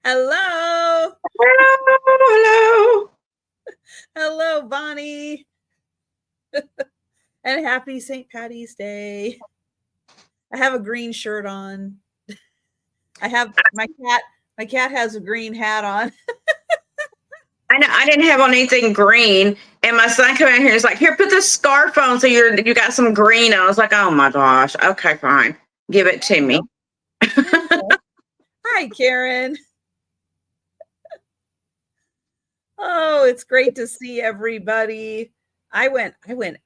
Hello. Hello. Hello, Bonnie. And happy St. Patty's Day. I have a green shirt on. I have my cat has a green hat on. I know I didn't have on anything green, and my son came in here. He's like, "Here, put this scarf on, so you got some green." I was like, "Oh my gosh, okay, fine, give it to me." Hi, Karen. Oh, it's great to see everybody. I went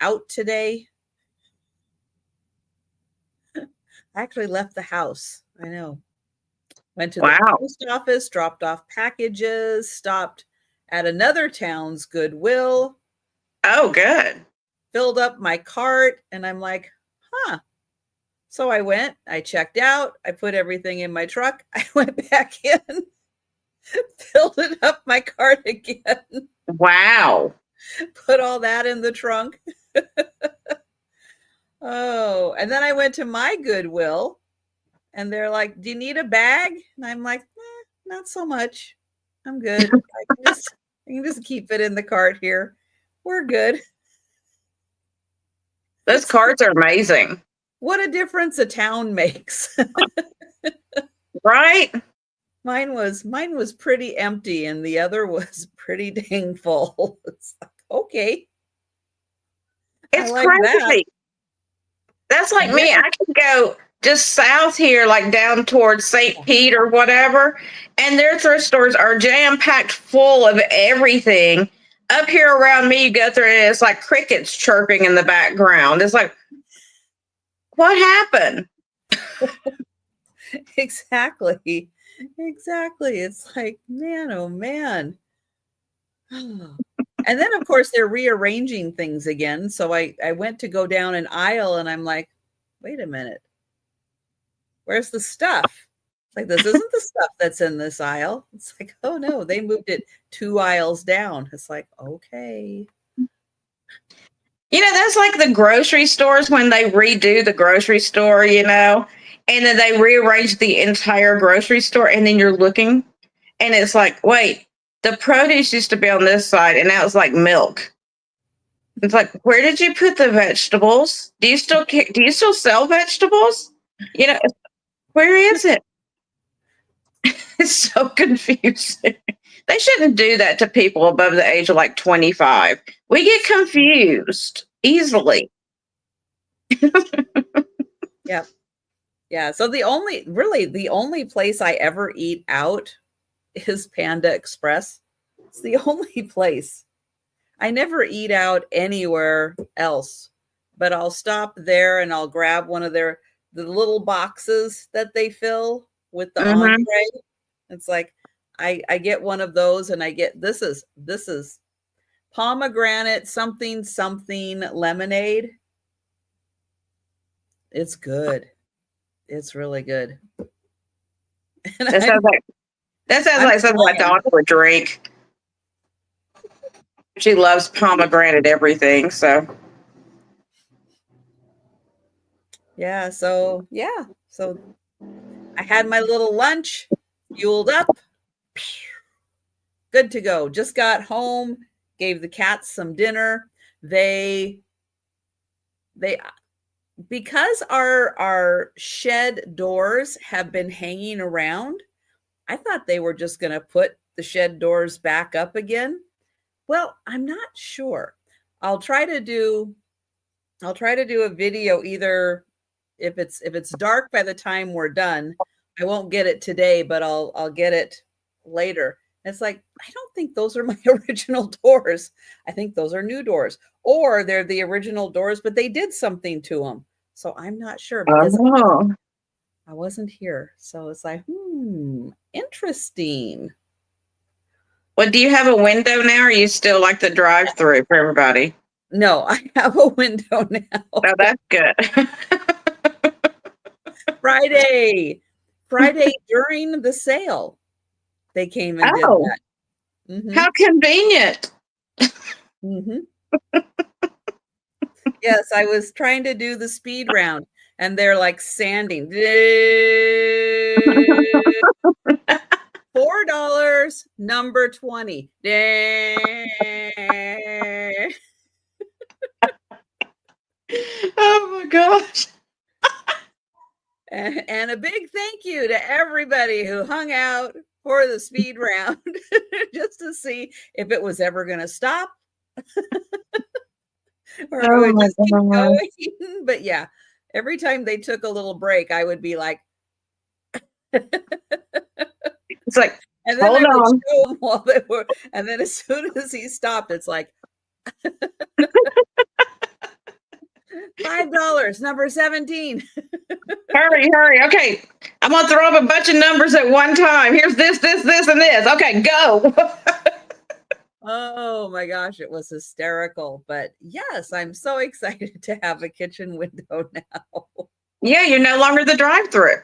out today. I actually left the house. I know. Went to the post office, dropped off packages, stopped at another town's Goodwill. Oh, good. Filled up my cart, and I'm like, huh. So I went, I checked out, I put everything in my truck, I went back in, filled it up my cart again. Wow. Put all that in the trunk. Oh, and then I went to my Goodwill, and they're like, do you need a bag? And I'm like, not so much. I'm good. I can just keep it in the cart here. We're good. Those carts are amazing. What a difference a town makes. Right? Mine was pretty empty, and the other was pretty dang full. It's like, okay. It's like crazy. That's like me. I can go just south here, like down towards St. Pete or whatever, and their thrift stores are jam-packed full of everything. Up here around me, you go through and it's like crickets chirping in the background. It's like, what happened? Exactly. It's like, man, oh man. And then of course they're rearranging things again. So I went to go down an aisle, and I'm like, wait a minute. Where's the stuff? It's like, this isn't the stuff that's in this aisle. It's like, oh no, they moved it 2 aisles down. It's like, okay. You know, that's like the grocery stores when they redo the grocery store, and then they rearrange the entire grocery store, and then you're looking and it's like, wait, the produce used to be on this side and now it's like milk. It's like, where did you put the vegetables? Do you still sell vegetables? Where is it? It's so confusing. They shouldn't do that to people above the age of like 25. We get confused easily. Yep. Yeah. So the only place I ever eat out is Panda Express. It's the only place. I never eat out anywhere else, but I'll stop there and I'll grab one of the little boxes that they fill with the entree. It's like I get one of those, and I get this is pomegranate something lemonade. It's good. It's really good. That sounds like something my daughter would drink. She loves pomegranate everything, so. Yeah, so I had my little lunch, fueled up, good to go. Just got home, gave the cats some dinner. They because our shed doors have been hanging around, I thought they were just going to put the shed doors back up again. Well, I'm not sure. I'll try to do a video, either if it's dark by the time we're done. I won't get it today, but I'll get it later. It's like, I don't think those are my original doors. I think those are new doors, or they're the original doors, but they did something to them. So I'm not sure, because I wasn't here. So it's like, interesting. Well, do you have a window now, or are you still like the drive-through for everybody? No, I have a window now. Oh, that's good. Friday during the sale, they came and did that. Mm-hmm. How convenient. Yes, I was trying to do the speed round, and they're like sanding. $4, number 20. Dang. Oh my gosh. And a big thank you to everybody who hung out for the speed round just to see if it was ever going to stop or it would just keep going. But yeah, every time they took a little break, I would be like, it's like, and then hold I would on. show them while they were, and then as soon as he stopped, it's like $5, number 17. Hurry. Okay. I'm going to throw up a bunch of numbers at one time. Here's this, and this. Okay, go. Oh my gosh, it was hysterical. But yes, I'm so excited to have a kitchen window now. Yeah, you're no longer the drive-through.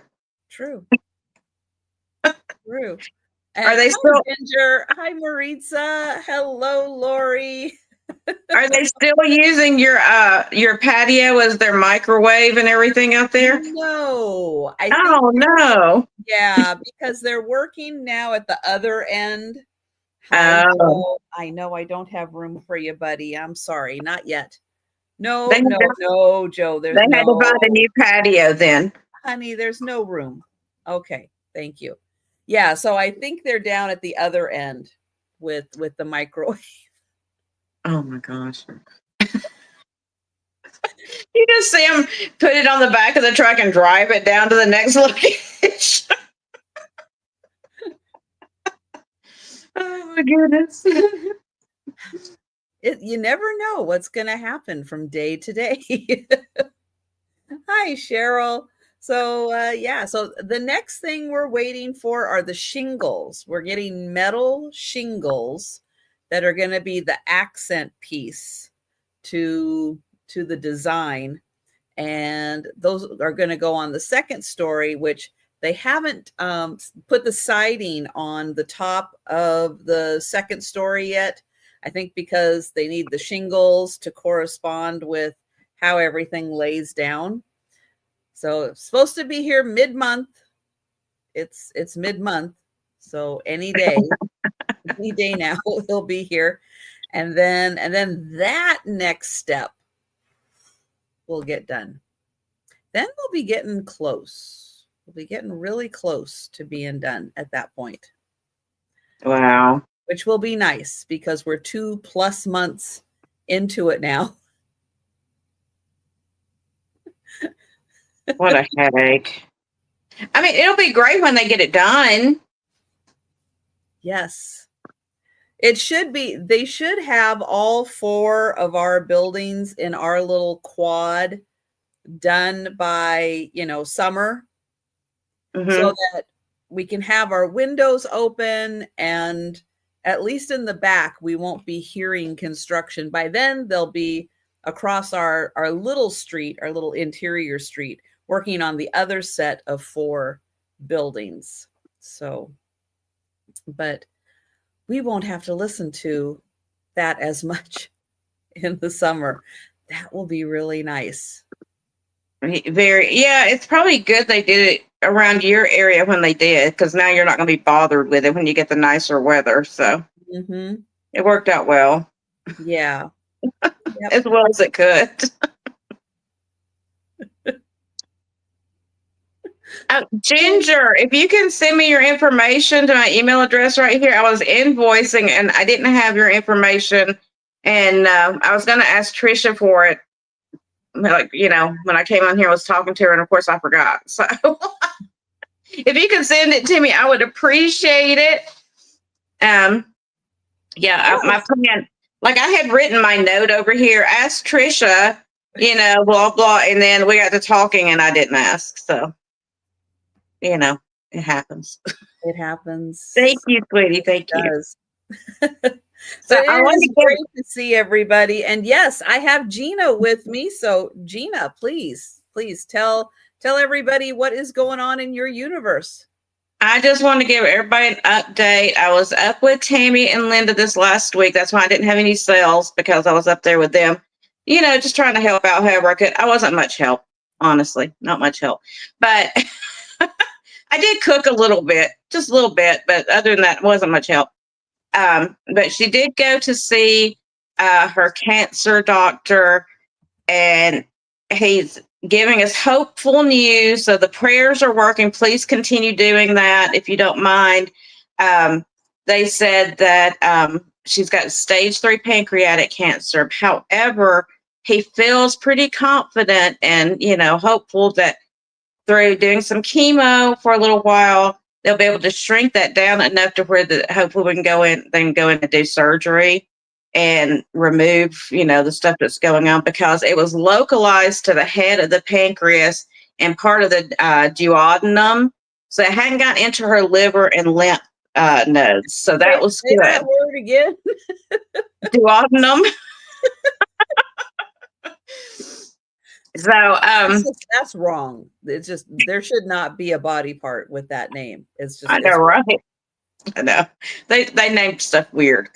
True. True. And Are they still Ginger? Hi, Maritza. Hello, Lori. Are they still using your patio as their microwave and everything out there? No. Oh no. Yeah, because they're working now at the other end. I know I don't have room for you, buddy. I'm sorry, not yet. No, Joe. They had to buy the new patio then. Honey, there's no room. Okay, thank you. Yeah, so I think they're down at the other end with the microwave. Oh my gosh. You just see them put it on the back of the truck and drive it down to the next location. Oh my goodness. You never know what's going to happen from day to day. Hi, Cheryl. So, so the next thing we're waiting for are the shingles. We're getting metal shingles that are going to be the accent piece to the design. And those are going to go on the second story, which they haven't put the siding on the top of the second story yet. I think because they need the shingles to correspond with how everything lays down. So it's supposed to be here mid-month. It's mid-month. So any day now he'll be here. And then that next step will get done. Then we'll be getting close. We'll be getting really close to being done at that point. Wow. Which will be nice because we're 2+ months into it now. What a headache. I mean, it'll be great when they get it done. Yes. It should be. They should have all 4 of our buildings in our little quad done by, summer. Mm-hmm. So that we can have our windows open, and at least in the back, we won't be hearing construction. By then, they'll be across our little street, our little interior street, working on the other set of 4 buildings. So, but we won't have to listen to that as much in the summer. That will be really nice. It's probably good they did it around your area when they did, because now you're not going to be bothered with it when you get the nicer weather. So It worked out well. Yeah. Yep. As well as it could. Ginger, if you can send me your information to my email address right here. I was invoicing and I didn't have your information, and I was going to ask Trisha for it. Like, when I came on here, I was talking to her, and of course I forgot. So if you can send it to me, I would appreciate it. My plan, like I had written my note over here, ask Trisha, blah, blah. And then we got to talking and I didn't ask. So, it happens. It happens. Thank you, sweetie. Thank you. So I want to great to see everybody. And yes, I have Gina with me. So Gina, please tell everybody what is going on in your universe. I just want to give everybody an update. I was up with Tammy and Linda this last week. That's why I didn't have any sales, because I was up there with them, just trying to help out however I could. I wasn't much help, honestly, not much help. But I did cook a little bit, just a little bit, but other than that, it wasn't much help. But she did go to see her cancer doctor, and he's giving us hopeful news. So the prayers are working. Please continue doing that if you don't mind. They said that she's got stage 3 pancreatic cancer. However, he feels pretty confident and, hopeful that through doing some chemo for a little while, they'll be able to shrink that down enough to where hopefully we can go in and do surgery and remove, the stuff that's going on, because it was localized to the head of the pancreas and part of the duodenum. So it hadn't gotten into her liver and lymph nodes. So that was Say good. that word again. Duodenum. So that's wrong. It's just, there should not be a body part with that name. It's just, I know, right? I know. They named stuff weird.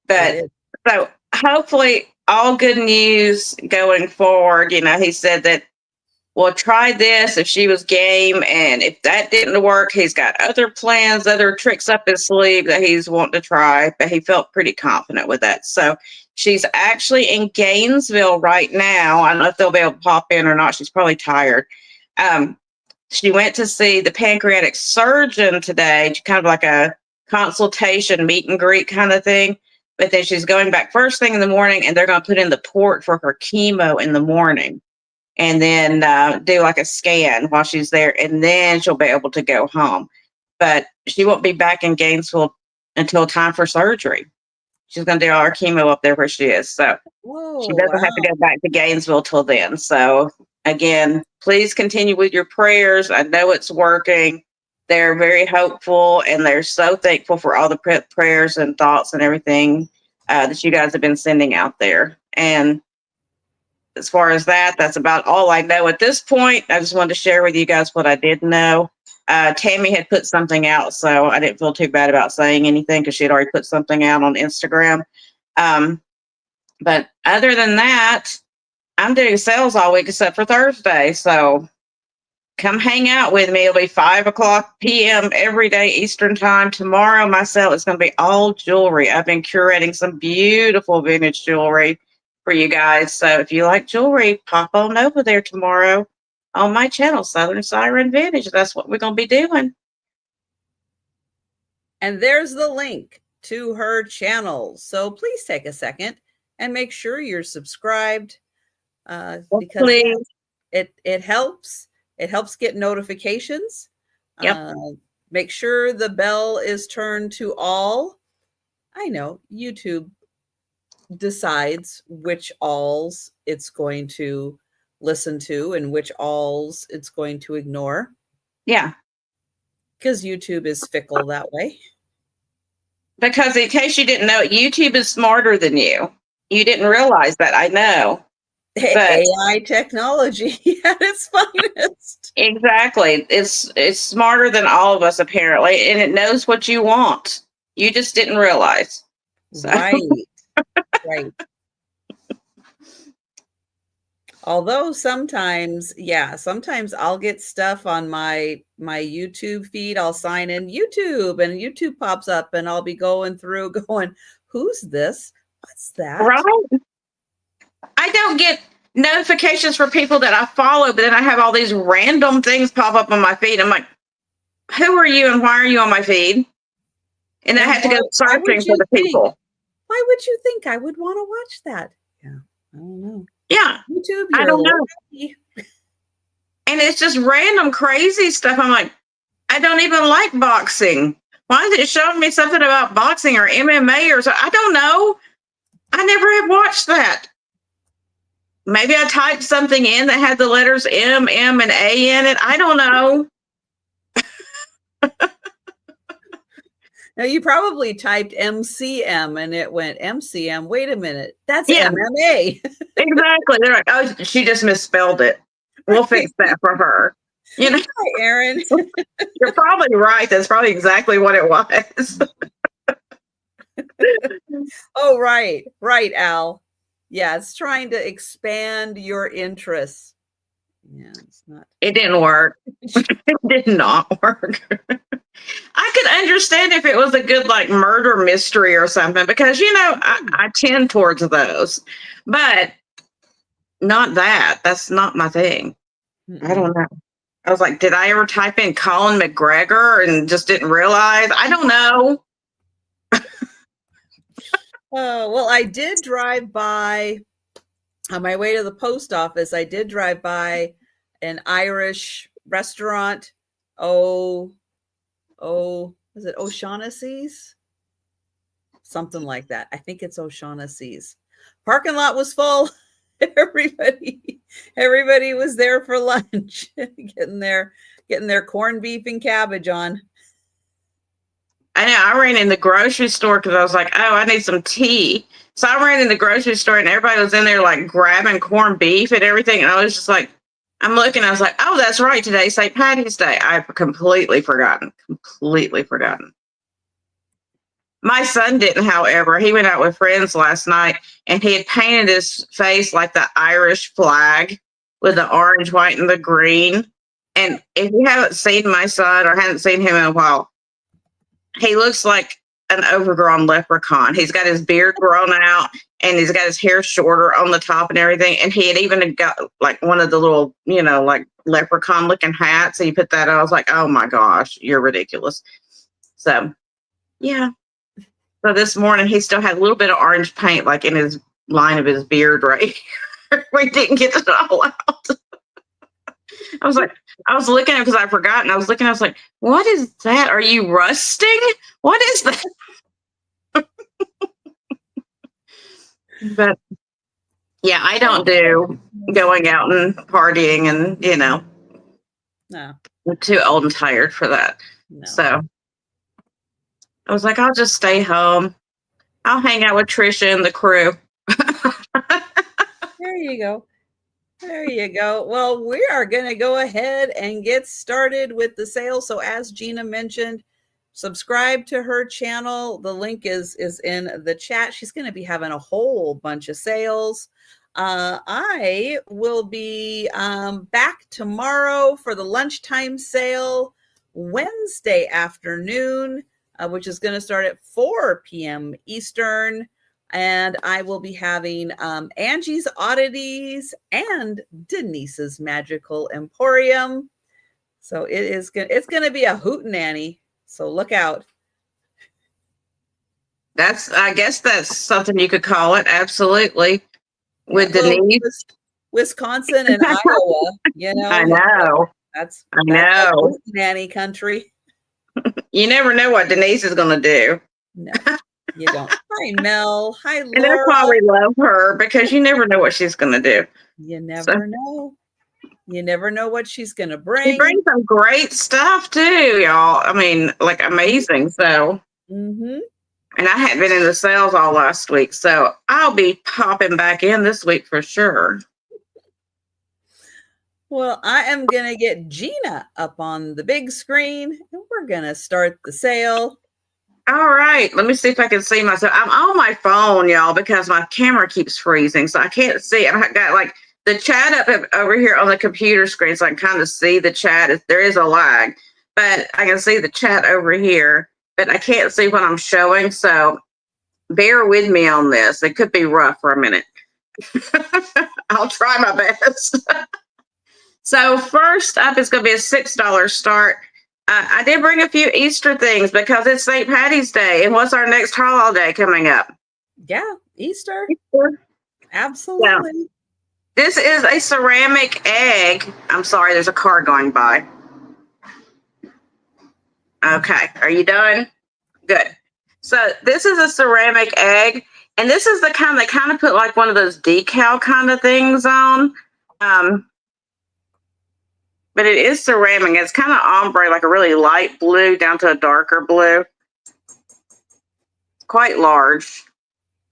But so hopefully all good news going forward. He said that we'll try this if she was game, and if that didn't work, he's got other plans, other tricks up his sleeve that he's wanting to try, but he felt pretty confident with that. So she's actually in Gainesville right now. I don't know if they'll be able to pop in or not. She's probably tired. She went to see the pancreatic surgeon today, kind of like a consultation, meet and greet kind of thing. But then she's going back first thing in the morning, and they're going to put in the port for her chemo in the morning, and then do like a scan while she's there, and then she'll be able to go home. But she won't be back in Gainesville until time for surgery. She's going to do all her chemo up there where she is. So she doesn't have to go back to Gainesville till then. So again, please continue with your prayers. I know it's working. They're very hopeful, and they're so thankful for all the prayers and thoughts and everything that you guys have been sending out there. And as far as that, that's about all I know at this point. I just wanted to share with you guys what I did know. Tammy had put something out, so I didn't feel too bad about saying anything because she had already put something out on Instagram. But other than that, I'm doing sales all week except for Thursday. So come hang out with me. It'll be 5:00 p.m. every day Eastern time. Tomorrow, my sale is going to be all jewelry. I've been curating some beautiful vintage jewelry for you guys. So if you like jewelry, pop on over there tomorrow on my channel, Southern Siren Vintage. That's what we're going to be doing. And there's the link to her channel. So please take a second and make sure you're subscribed because it helps. It helps get notifications. Yep. Make sure the bell is turned to all. I know YouTube decides which alls it's going to listen to and which alls it's going to ignore. Yeah. Because YouTube is fickle that way. Because in case you didn't know, YouTube is smarter than you. You didn't realize that, I know. But AI technology at its finest. Exactly. It's smarter than all of us, apparently, and it knows what you want. You just didn't realize. So. Right. Right. Although sometimes I'll get stuff on my YouTube feed. I'll sign in YouTube and YouTube pops up and I'll be going through going, who's this? What's that? Right. I don't get notifications for people that I follow, but then I have all these random things pop up on my feed. I'm like, who are you and why are you on my feed? And I have to go searching for the people. Why would you think I would want to watch that? Yeah, I don't know. Yeah, YouTube, I don't know. And it's just random crazy stuff. I'm like, I don't even like boxing. Why is it showing me something about boxing or MMA or so? I don't know. I never have watched that. Maybe I typed something in that had the letters M, and A in it. I don't know. Now, you probably typed MCM and it went MCM. Wait a minute. That's MMA. Exactly. They're like, oh, she just misspelled it. We'll fix that for her. You know, hi, Erin. You're probably right. That's probably exactly what it was. Oh, right. Right, Al. Yeah, it's trying to expand your interests. Yeah, it's not. It didn't work. It did not work. I could understand if it was a good like murder mystery or something, because I tend towards those, but not that. That's not my thing. I don't know. I was like, did I ever type in Colin McGregor and just didn't realize? I don't know. Well, I did drive by on my way to the post office. I did drive by an Irish restaurant. Was it O'Shaughnessy's? Something like that. I think it's O'Shaughnessy's. Parking lot was full. Everybody was there for lunch, getting their corned beef and cabbage on. I know. I ran in the grocery store because I was like, oh, I need some tea. So I ran in the grocery store and everybody was in there like grabbing corned beef and everything. And I was just like, I'm looking, I was like, oh, that's right. Today's St. Patty's Day. I've completely forgotten. My son didn't, however. He went out with friends last night and he had painted his face like the Irish flag with the orange, white, and the green. And if you haven't seen my son or haven't seen him in a while, he looks like an overgrown leprechaun. He's got his beard grown out and he's got his hair shorter on the top and everything. And he had even got like one of the little, like leprechaun looking hats. So you put that on. I was like, oh my gosh, you're ridiculous. So, yeah. So this morning he still had a little bit of orange paint like in his line of his beard right here. We didn't get it all out. I was looking at it because I forgot, and I was looking, I was like, what is that? Are you rusting? What is that? But yeah, I don't do going out and partying and, No. I'm too old and tired for that. No. So I was like, I'll just stay home. I'll hang out with Trisha and the crew. There you go. There you go. Well, we are going to go ahead and get started with the sale. So as Gina mentioned, subscribe to her channel. The link is in the chat. She's going to be having a whole bunch of sales. I will be back tomorrow for the lunchtime sale, Wednesday afternoon, which is going to start at 4 p.m. Eastern. And I will be having Angie's Oddities and Denise's Magical Emporium. So it's going to be a hootenanny. So look out. I guess that's something you could call it. Absolutely. With Denise. Wisconsin and Iowa, I know. That's hootenanny country. You never know what Denise is going to do. No. You don't. Hi, Mel. Hi, Laura. And that's why we love her, because you never know what she's going to do. You never know. You never know what she's going to bring. She brings some great stuff too, y'all. I mean, like amazing. So, And I hadn't been in the sales all last week, so I'll be popping back in this week for sure. Well, I am going to get Gina up on the big screen, and we're going to start the sale. All right, let me see if I can see myself. I'm on my phone, y'all, because my camera keeps freezing, so I can't see. I've got like the chat up over here on the computer screen, so I can kind of see the chat. There is a lag, but I can see the chat over here, but I can't see what I'm showing, so bear with me on this. It could be rough for a minute. I'll try my best. So first up is going to be a $6 start. I did bring a few Easter things because it's St. Patty's Day. And what's our next holiday coming up? Yeah, Easter. Absolutely. Yeah. This is a ceramic egg. I'm sorry, there's a car going by. Okay, are you done? Good. So this is a ceramic egg. And this is the kind they kind of put like one of those decal kind of things on. But it is ceramic. It's kind of ombre, like a really light blue down to a darker blue. Quite large.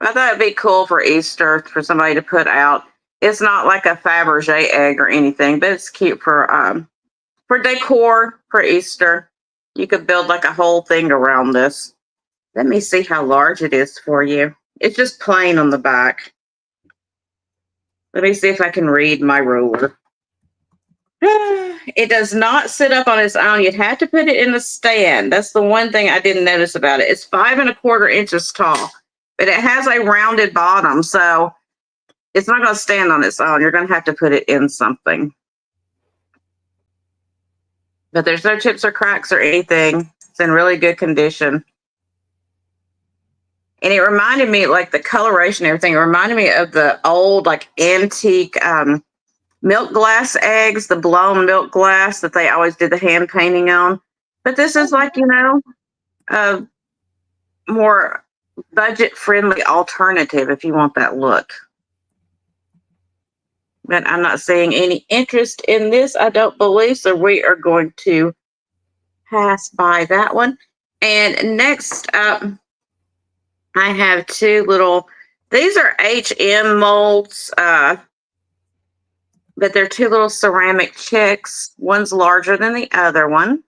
I thought it'd be cool for Easter for somebody to put out. It's not like a Fabergé egg or anything, but it's cute for decor for Easter. You could build like a whole thing around this. Let me see how large it is for you. It's just plain on the back. Let me see if I can read my ruler. It does not sit up on its own. You'd have to put it in a stand. That's the one thing I didn't notice about it. It's 5¼ inches tall, but it has a rounded bottom, so it's not going to stand on its own. You're going to have to put it in something. But there's no chips or cracks or anything. It's in really good condition. And it reminded me, like the coloration and everything, it reminded me of the old, like antique milk glass eggs, the blown milk glass that they always did the hand painting on. But this is like, you know, a more budget-friendly alternative if you want that look. But I'm not seeing any interest in this, I don't believe, so we are going to pass by that one. And next up, I have two little, these are HM molds, but they're two little ceramic chicks. One's larger than the other one.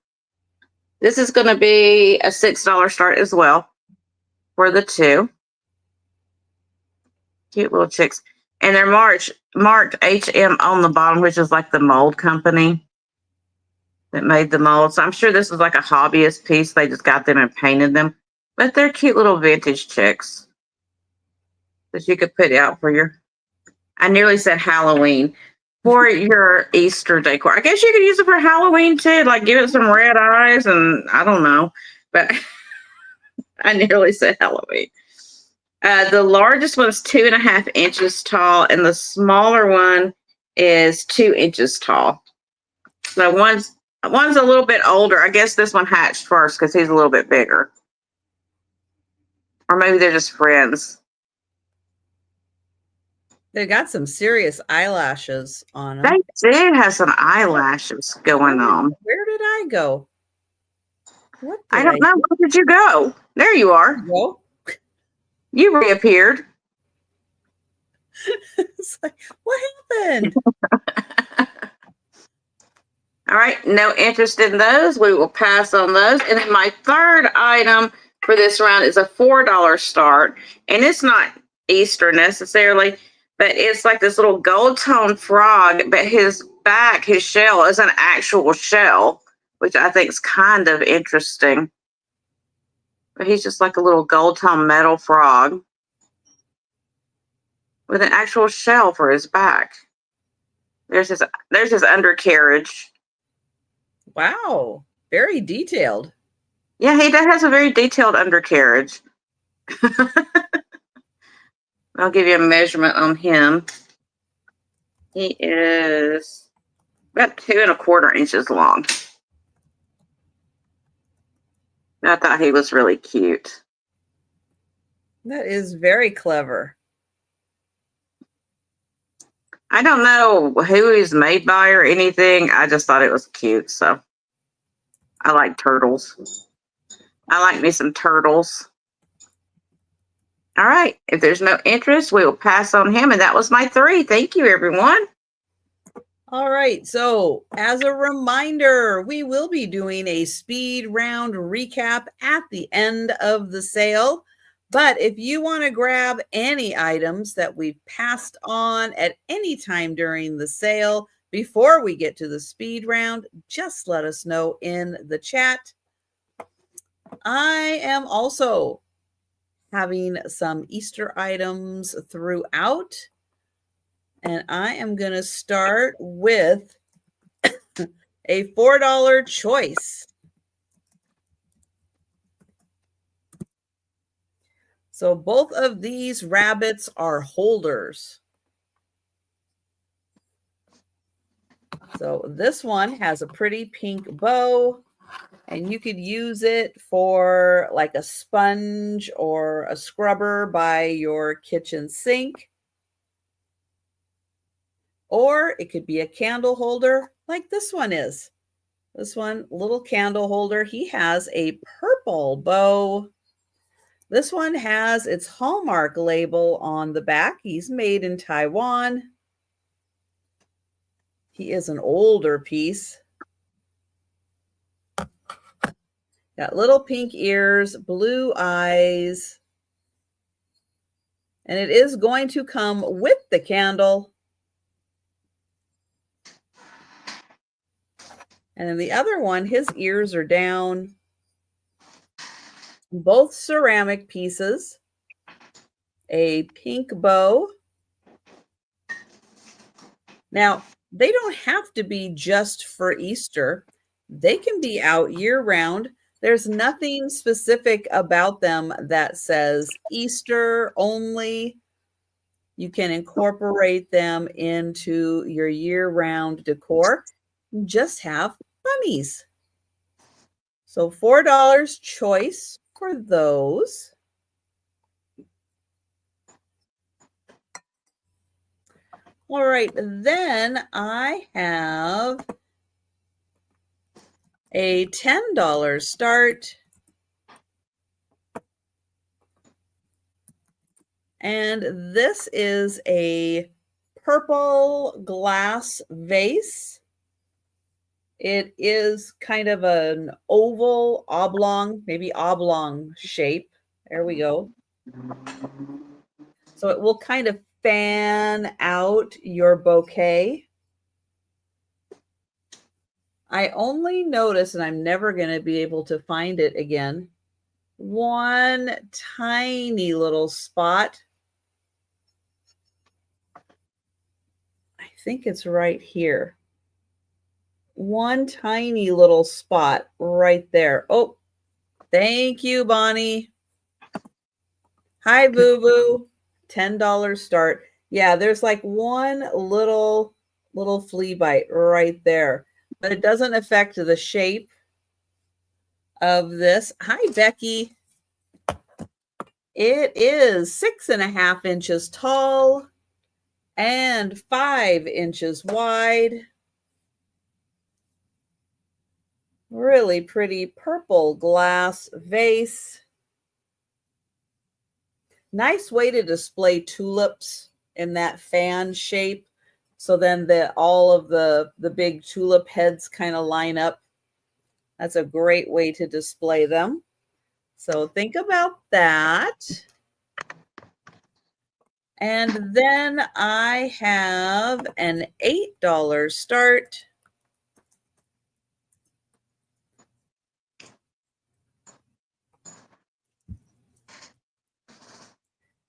This is going to be a $6 start as well for the two. Cute little chicks. And they're marked HM on the bottom, which is like the mold company that made the molds. So I'm sure this is like a hobbyist piece. They just got them and painted them. But they're cute little vintage chicks that you could put out for your, I nearly said Halloween, for your Easter decor. I guess you could use it for Halloween too, like give it some red eyes and I don't know. But I nearly said Halloween. The largest one is 2½ inches tall, and the smaller one is 2 inches tall. So one's a little bit older. I guess this one hatched first because he's a little bit bigger. Or maybe they're just friends. They got some serious eyelashes on them. They do have some eyelashes going on. Where did I go? What I don't know. Where did you go? There you are. Go? You reappeared. It's like, what happened? All right, no interest in those. We will pass on those. And then my third item for this round is a $4 start. And it's not Easter necessarily, but it's like this little gold tone frog, but his back, his shell is an actual shell, which I think is kind of interesting. But he's just like a little gold tone metal frog with an actual shell for his back. There's his undercarriage. Wow, very detailed. Yeah, he has a very detailed undercarriage. I'll give you a measurement on him. He is about 2¼ inches long. I thought he was really cute. That is very clever. I don't know who he's made by or anything. I just thought it was cute. So I like turtles. I like me some turtles. All right. If there's no interest, we will pass on him. And that was my 3. Thank you, everyone. All right. So as a reminder, we will be doing a speed round recap at the end of the sale. But if you want to grab any items that we've passed on at any time during the sale before we get to the speed round, just let us know in the chat. I am also having some Easter items throughout. And I am going to start with a $4 choice. So both of these rabbits are holders. So this one has a pretty pink bow, and you could use it for like a sponge or a scrubber by your kitchen sink. Or it could be a candle holder like this one is. This one, little candle holder. He has a purple bow. This one has its Hallmark label on the back. He's made in Taiwan. He is an older piece. Got little pink ears, blue eyes. And it is going to come with the candle. And then the other one, his ears are down. Both ceramic pieces. A pink bow. Now, they don't have to be just for Easter. They can be out year-round. There's nothing specific about them that says Easter only. You can incorporate them into your year-round decor. Just have bunnies. So $4 choice for those. All right, then I have a $10 start. And this is a purple glass vase. It is kind of an oval, oblong, maybe oblong shape. There we go. So it will kind of fan out your bouquet. I only notice, and I'm never going to be able to find it again, one tiny little spot. I think it's right here. One tiny little spot right there. Oh, thank you, Bonnie. Hi, Boo Boo. $10 start. Yeah, there's like one little flea bite right there, but it doesn't affect the shape of this. Hi, Becky. It is 6.5 inches tall and 5 inches wide. Really pretty purple glass vase. Nice way to display tulips in that fan shape. So then all of the big tulip heads kind of line up. That's a great way to display them. So think about that. And then I have an $8 start.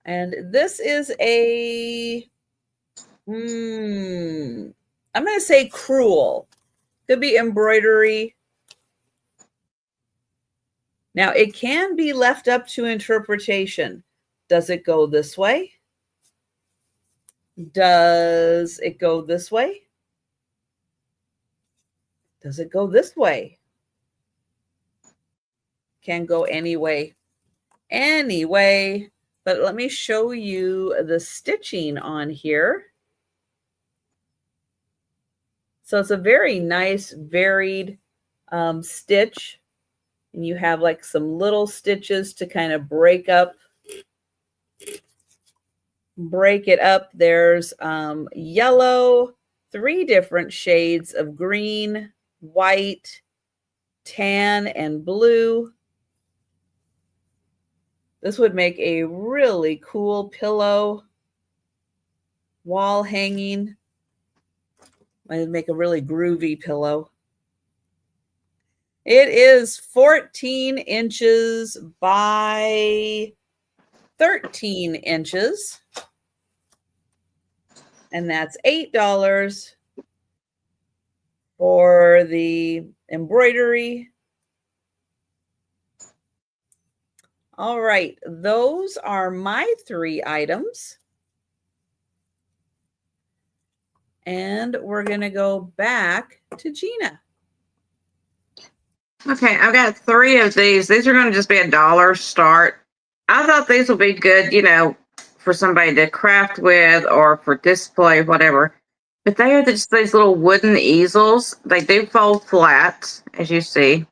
And this is a, I'm going to say crewel. Could be embroidery. Now, it can be left up to interpretation. Does it go this way? Does it go this way? Does it go this way? Can go any way. Anyway, but let me show you the stitching on here. So it's a very nice, varied stitch. And you have like some little stitches to kind of break it up. There's yellow, 3 different shades of green, white, tan, and blue. This would make a really cool pillow, wall hanging. Might make a really groovy pillow. It is 14 inches by 13 inches. And that's $8 for the embroidery. All right, those are my 3 items. And we're going to go back to Gina. Okay, I've got 3 of these. These are going to just be $1 start. I thought these would be good, for somebody to craft with or for display, whatever. But they are just these little wooden easels. They do fold flat, as you see.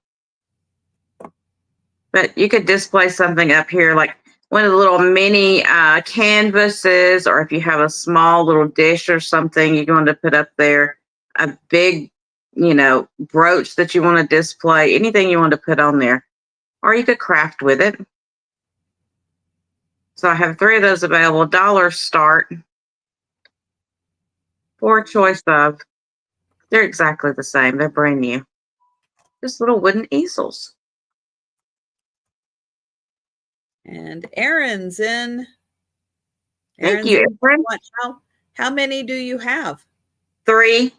But you could display something up here, like one of the little mini canvases, or if you have a small little dish or something you're going to put up there, a big, brooch that you want to display, anything you want to put on there. Or you could craft with it. So I have 3 of those available, $1 start. 4 choice of. They're exactly the same. They're brand new. Just little wooden easels. And Erin's in. Thank you, Erin. How many do you have? 3.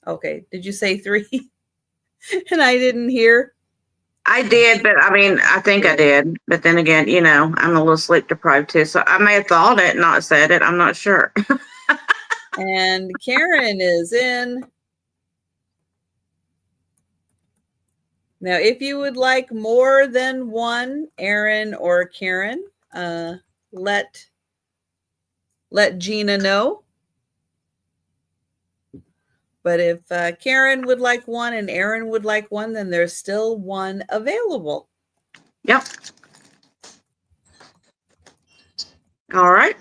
Okay. Did you say 3? And I didn't hear. I did, but I mean, I think I did. But then again, you know, I'm a little sleep deprived too. So I may have thought it, not said it. I'm not sure. And Karen is in. Now, if you would like more than one Erin or Karen, let Gina know. But if Karen would like one and Erin would like one, then there's still one available. Yep. All right.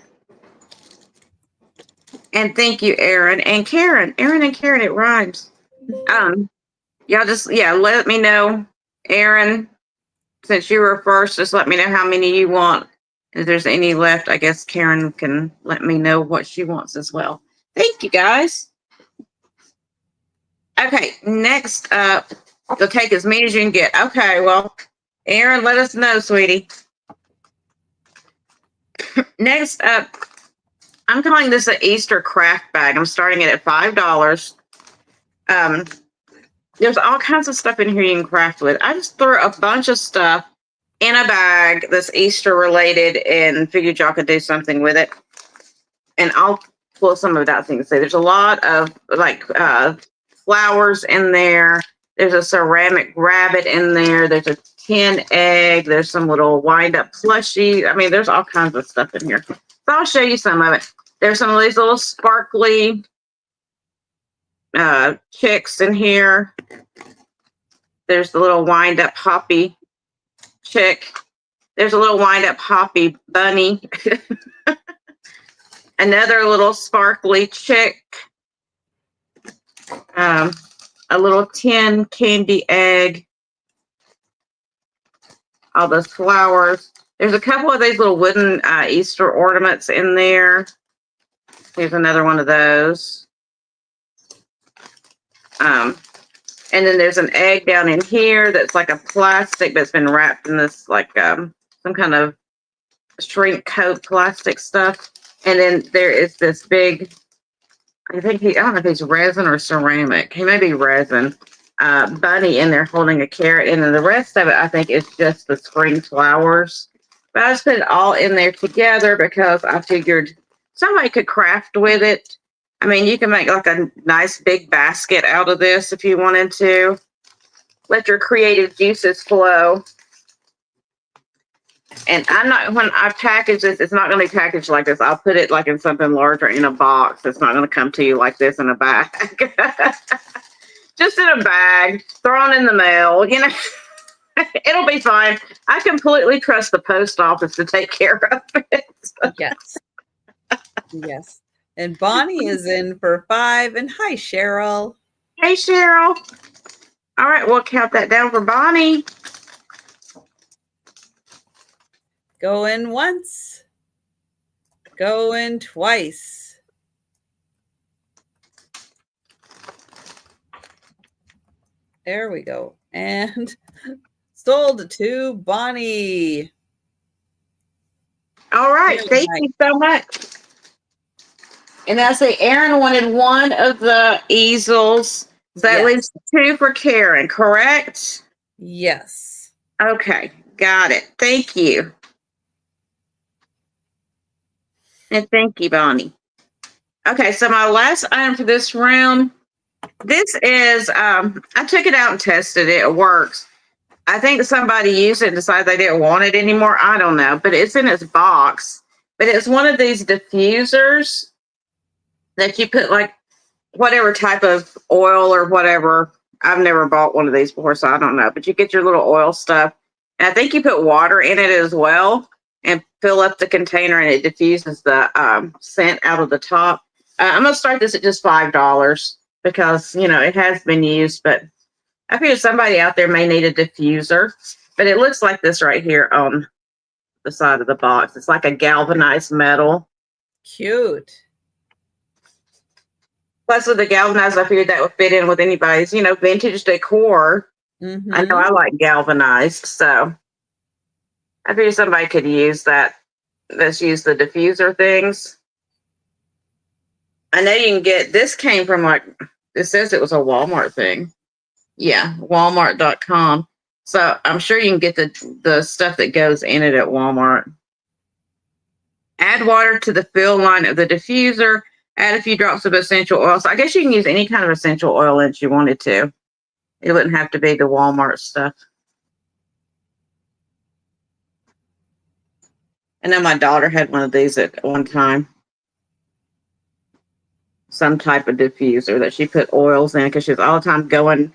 And thank you, Erin and Karen. Erin and Karen, it rhymes. Y'all just, let me know. Erin, since you were first, just let me know how many you want. If there's any left, I guess Karen can let me know what she wants as well. Thank you, guys. Okay, next up, they'll take as many as you can get. Okay, well, Erin, let us know, sweetie. Next up, I'm calling this an Easter craft bag. I'm starting it at $5. There's all kinds of stuff in here you can craft with. I just threw a bunch of stuff in a bag that's Easter related and figured y'all could do something with it. And I'll pull some of it out so you can see. There's a lot of like flowers in there. There's a ceramic rabbit in there. There's a tin egg. There's some little wind up plushie. I mean, there's all kinds of stuff in here. So I'll show you some of it. There's some of these little sparkly chicks in here. There's the little wind up hoppy chick. There's a little wind up hoppy bunny. Another little sparkly chick. A little tin candy egg. All those flowers. There's a couple of these little wooden Easter ornaments in there. Here's another one of those. And then there's an egg down in here that's like a plastic that's been wrapped in this like some kind of shrink coat plastic stuff. And then there is this big, I don't know if he's resin or ceramic. He may be resin. Bunny in there holding a carrot. And then the rest of it, I think, is just the spring flowers. But I just put it all in there together because I figured somebody could craft with it. I mean, you can make like a nice big basket out of this if you wanted to. Let your creative juices flow. And when I package this, it's not going to be packaged like this. I'll put it like in something larger in a box. It's not going to come to you like this in a bag. Just in a bag, thrown in the mail, you know. It'll be fine. I completely trust the post office to take care of it. Yes. Yes. And Bonnie is in for 5. And hi, Cheryl. Hey, Cheryl. All right, we'll count that down for Bonnie. Go in once. Go in twice. There we go. And sold to Bonnie. All right. Thank you so much. And I say Erin wanted one of the easels. So that leaves 2 for Karen, correct? Yes. Okay. Got it. Thank you. And thank you, Bonnie. Okay. So my last item for this round, this is, I took it out and tested it. It works. I think somebody used it and decided they didn't want it anymore. I don't know, but it's in its box. But it's one of these diffusers that you put like whatever type of oil or whatever. I've never bought one of these before, so I don't know. But you get your little oil stuff. And I think you put water in it as well and fill up the container and it diffuses the scent out of the top. I'm going to start this at just $5 because, you know, it has been used, but I figure somebody out there may need a diffuser. But it looks like this right here on the side of the box. It's like a galvanized metal. Cute. Plus with the galvanized, I figured that would fit in with anybody's, you know, vintage decor. I know Mm-hmm. I like galvanized, so I figured somebody could use that. Let's use the diffuser things. I know you can get this came from like it says it was a Walmart thing. Yeah, Walmart.com. So I'm sure you can get the stuff that goes in it at Walmart. Add water to the fill line of the diffuser. Add a few drops of essential oil. So I guess you can use any kind of essential oil that you wanted to. It wouldn't have to be the Walmart stuff. I know my daughter had one of these at one time. Some type of diffuser that she put oils in because she was all the time going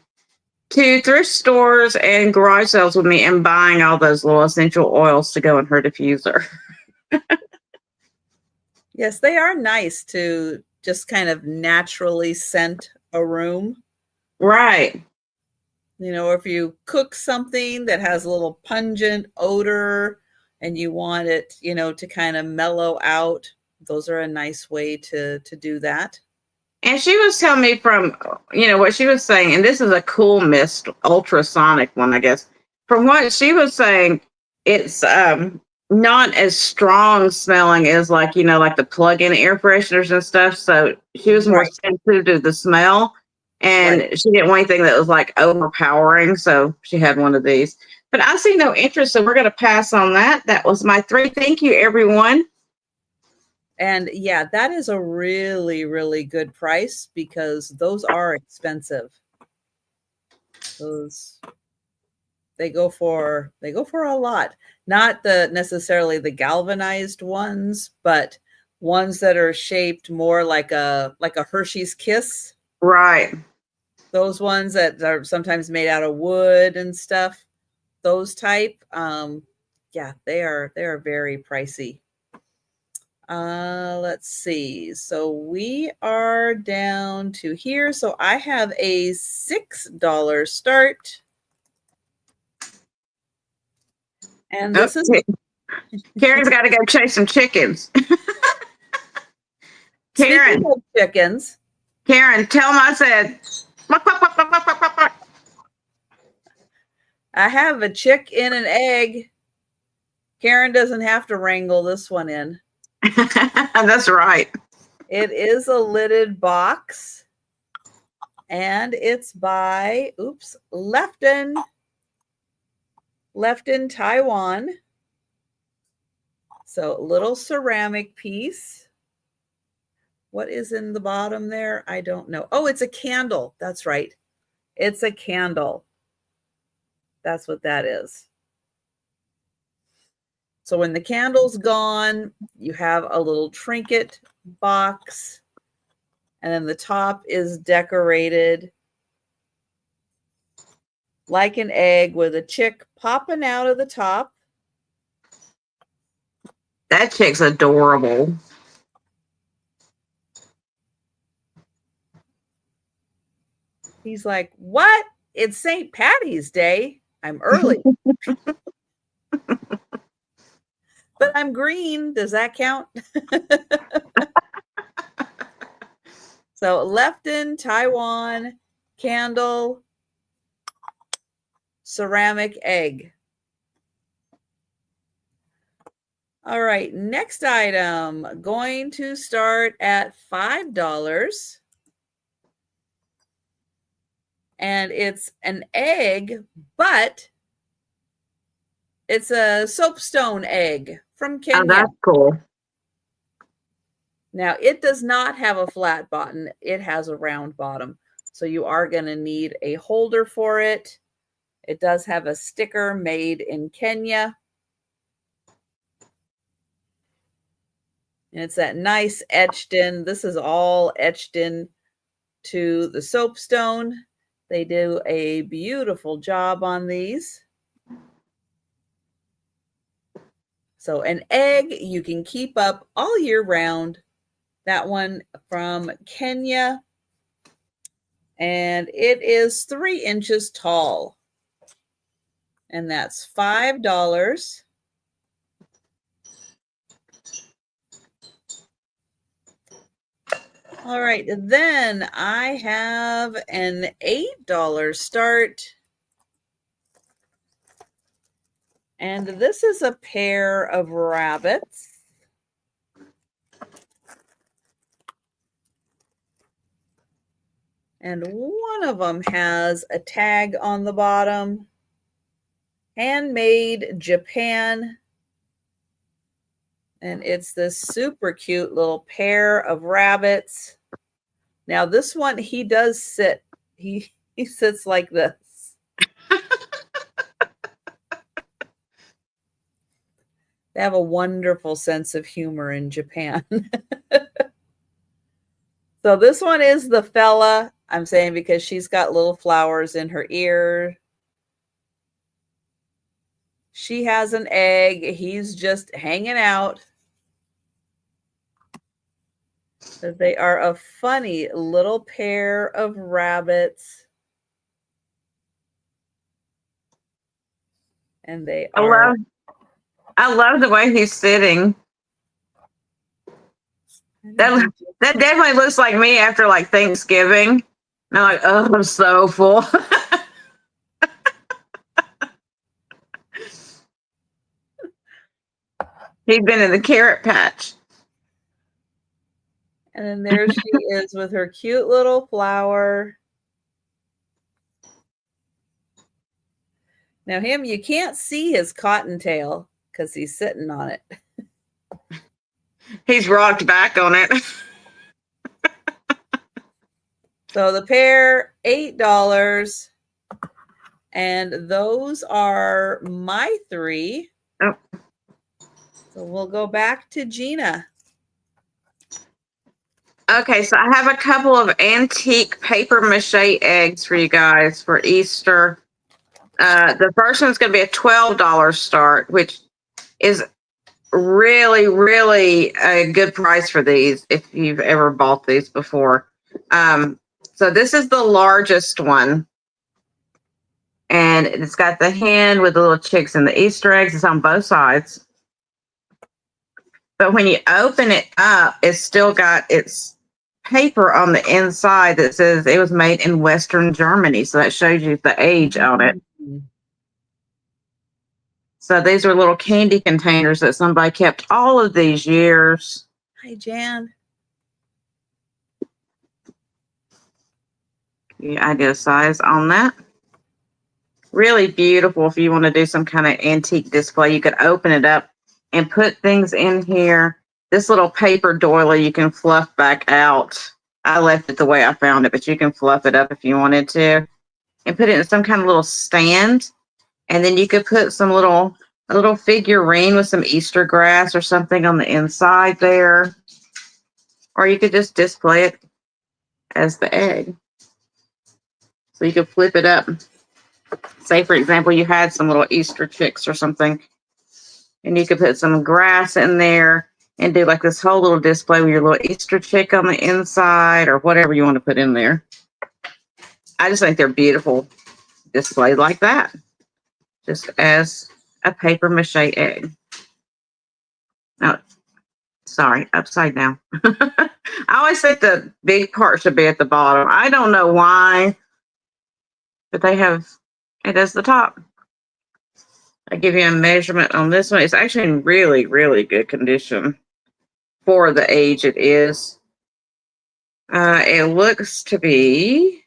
to thrift stores and garage sales with me and buying all those little essential oils to go in her diffuser. Yes, they are nice to just kind of naturally scent a room. Right. You know, if you cook something that has a little pungent odor and you want it, you know, to kind of mellow out, those are a nice way to do that. And she was telling me from, what she was saying, and this is a cool mist, ultrasonic one, I guess. From what she was saying, it's not as strong smelling as like the plug-in air fresheners and stuff. So she was more Right, sensitive to the smell, right. and she didn't want anything that was like overpowering. So she had one of these. But I see no interest, so we're going to pass on that. That was my 3. Thank you, everyone. And yeah, that is a really, really good price because those are expensive. Those they go for a lot. Not the necessarily the galvanized ones, but ones that are shaped more like a Hershey's Kiss. Right. Those ones that are sometimes made out of wood and stuff. Those type, yeah, they are very pricey. Let's see. So we are down to here. So I have a $6 start. And this is Okay. Karen's got to go chase some chickens. speaking Karen, of chickens. Tell them I said. "Buck, buck, buck, buck, buck, buck, buck, buck." I have a chick in an egg. Karen doesn't have to wrangle this one in. That's right. It is a lidded box. And it's by, Lefton Taiwan. So little ceramic piece. What is in the bottom there? I don't know. Oh, it's a candle. That's right. It's a candle. That's what that is. So when the candle's gone, you have a little trinket box. And then the top is decorated like an egg with a chick popping out of the top. That chick's adorable. He's like, "What? It's St. Patty's Day. I'm early." But I'm green. Does that count? So Lefton, Taiwan, candle, ceramic egg. All right, next item, going to start at $5. And it's an egg, but it's a soapstone egg from Oh, Kenya. that's cool. Now, it does not have a flat bottom. It has a round bottom. So you are going to need a holder for it. It does have a sticker made in Kenya. And it's that nice etched in. This is all etched in to the soapstone. They do a beautiful job on these. So an egg you can keep up all year round. That one from Kenya. And it is 3 inches tall. And that's $5. All right, then I have an $8 start. And this is a pair of rabbits. And one of them has a tag on the bottom. Handmade Japan. And it's this super cute little pair of rabbits. Now this one, he does sit. He sits like this. They have a wonderful sense of humor in Japan. So this one is the fella. I'm saying because she's got little flowers in her ear. She has an egg. He's just hanging out. But they are a funny little pair of rabbits. And they are. I love the way he's sitting. That definitely looks like me after like Thanksgiving. And I'm like, oh, I'm so full. He's been in the carrot patch. And then there she is with her cute little flower. Now him, you can't see his cottontail because he's sitting on it. He's rocked back on it. So the pair, $8. And those are my 3. Oh. So we'll go back to Gina. Okay, so I have a couple of antique paper mache eggs for you guys for Easter. The first one's going to be a $12 start, which is really, really a good price for these if you've ever bought these before. So this is the largest one. And it's got the hen with the little chicks and the Easter eggs. It's on both sides. But when you open it up, it's still got its paper on the inside that says it was made in Western Germany. So that shows you the age on it. So these are little candy containers that somebody kept all of these years. Hi, Jan. Yeah, I did a size on that. Really beautiful if you want to do some kind of antique display. You could open it up and put things in here. This little paper doily you can fluff back out. I left it the way I found it, but you can fluff it up if you wanted to. And put it in some kind of little stand. And then you could put a little figurine with some Easter grass or something on the inside there. Or you could just display it as the egg. So you could flip it up. Say, for example, you had some little Easter chicks or something. And you could put some grass in there and do like this whole little display with your little Easter chick on the inside or whatever you want to put in there. I just think they're beautiful displayed like that. Just as a paper mache egg. Oh, sorry, upside down. I always think the big part should be at the bottom. I don't know why, but they have it as the top. I give you a measurement on this one. It's actually in really, really good condition for the age it is. It looks to be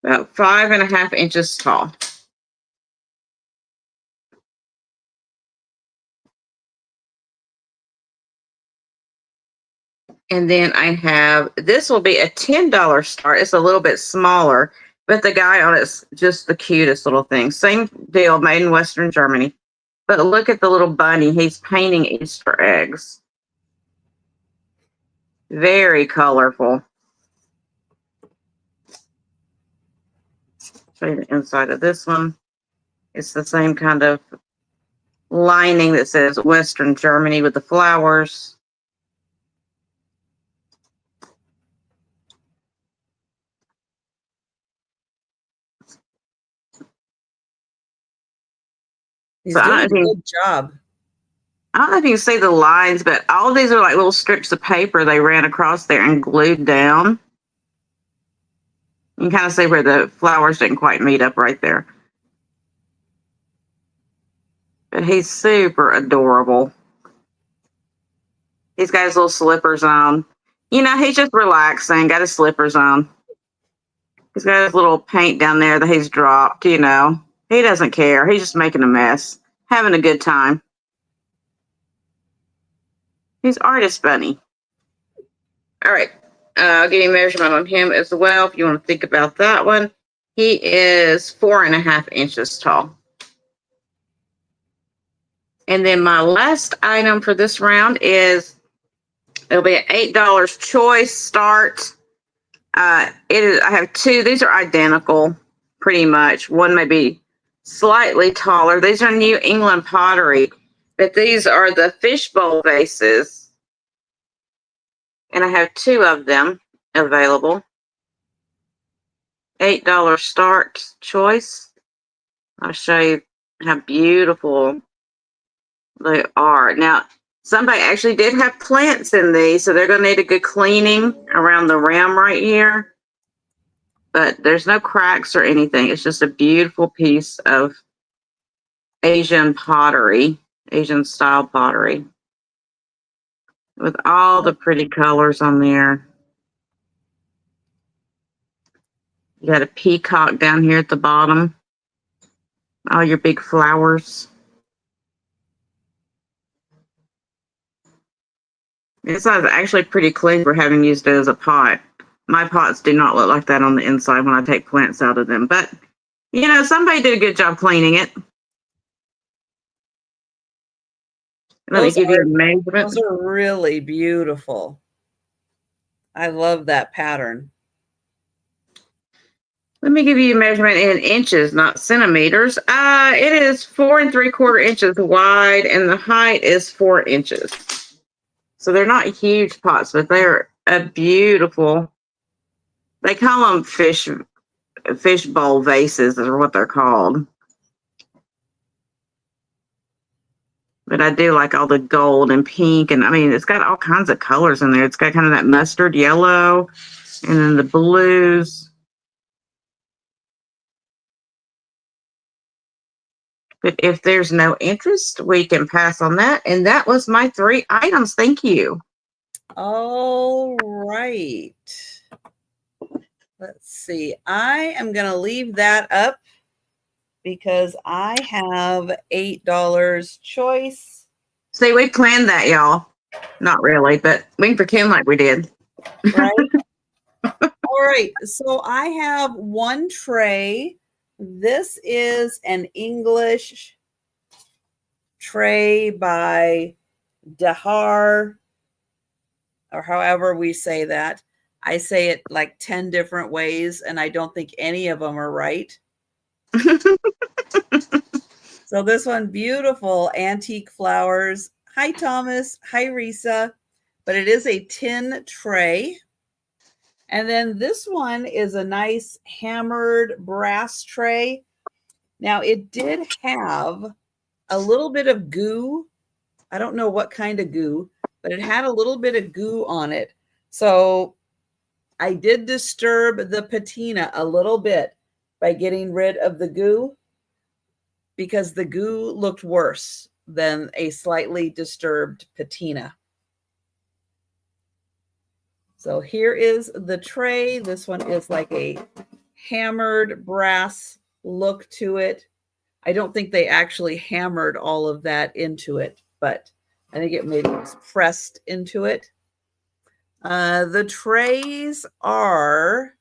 about 5.5 inches tall. And then I have, this will be a $10 start. It's a little bit smaller, but the guy on it's just the cutest little thing. Same deal, made in Western Germany. But look at the little bunny. He's painting Easter eggs. Very colorful. Show you the inside of this one. It's the same kind of lining that says Western Germany with the flowers. He's doing a good job. I don't know if you can see the lines, but all of these are like little strips of paper they ran across there and glued down. You can kind of see where the flowers didn't quite meet up right there. But he's super adorable. He's got his little slippers on. You know, he's just relaxing, got his slippers on. He's got his little paint down there that he's dropped, you know. He doesn't care. He's just making a mess, having a good time. He's artist bunny. All right. I'll give you a measurement on him as well if you want to think about that one. He is 4.5 inches tall. And then my last item for this round is, it'll be an $8 choice start. I have two. These are identical, pretty much. One may be slightly taller. These are New England pottery, but these are the fishbowl vases. And I have two of them available. $8 start choice. I'll show you how beautiful they are. Now, somebody actually did have plants in these, so they're going to need a good cleaning around the rim right here. But there's no cracks or anything. It's just a beautiful piece of Asian pottery, Asian style pottery, with all the pretty colors on there. You got a peacock down here at the bottom. All your big flowers. It's actually pretty clean for having used it as a pot. My pots do not look like that on the inside when I take plants out of them. But, you know, somebody did a good job cleaning it. Let me give you a measurement. Those are really beautiful. I love that pattern. Let me give you a measurement in inches, not centimeters. It is 4 3/4 inches wide, and the height is 4 inches. So they're not huge pots, but they're a beautiful. They call them fishbowl vases, is what they're called. But I do like all the gold and pink, and I mean, it's got all kinds of colors in there. It's got kind of that mustard yellow, and then the blues. But if there's no interest, we can pass on that. And that was my 3 items. Thank you. All right. Let's see. I am going to leave that up because I have $8 choice. See, we planned that, y'all. Not really, but we can pretend like we did. Right? All right. So I have one tray. This is an English tray by Décor, or however we say that. I say it like 10 different ways, and I don't think any of them are right. So this one, beautiful antique flowers. Hi, Thomas. Hi, Risa. But it is a tin tray. And then this one is a nice hammered brass tray. Now, it did have a little bit of goo. I don't know what kind of goo, but it had a little bit of goo on it. So I did disturb the patina a little bit by getting rid of the goo, because the goo looked worse than a slightly disturbed patina. So here is the tray. This one is like a hammered brass look to it. I don't think they actually hammered all of that into it, but I think it maybe was pressed into it. The trays are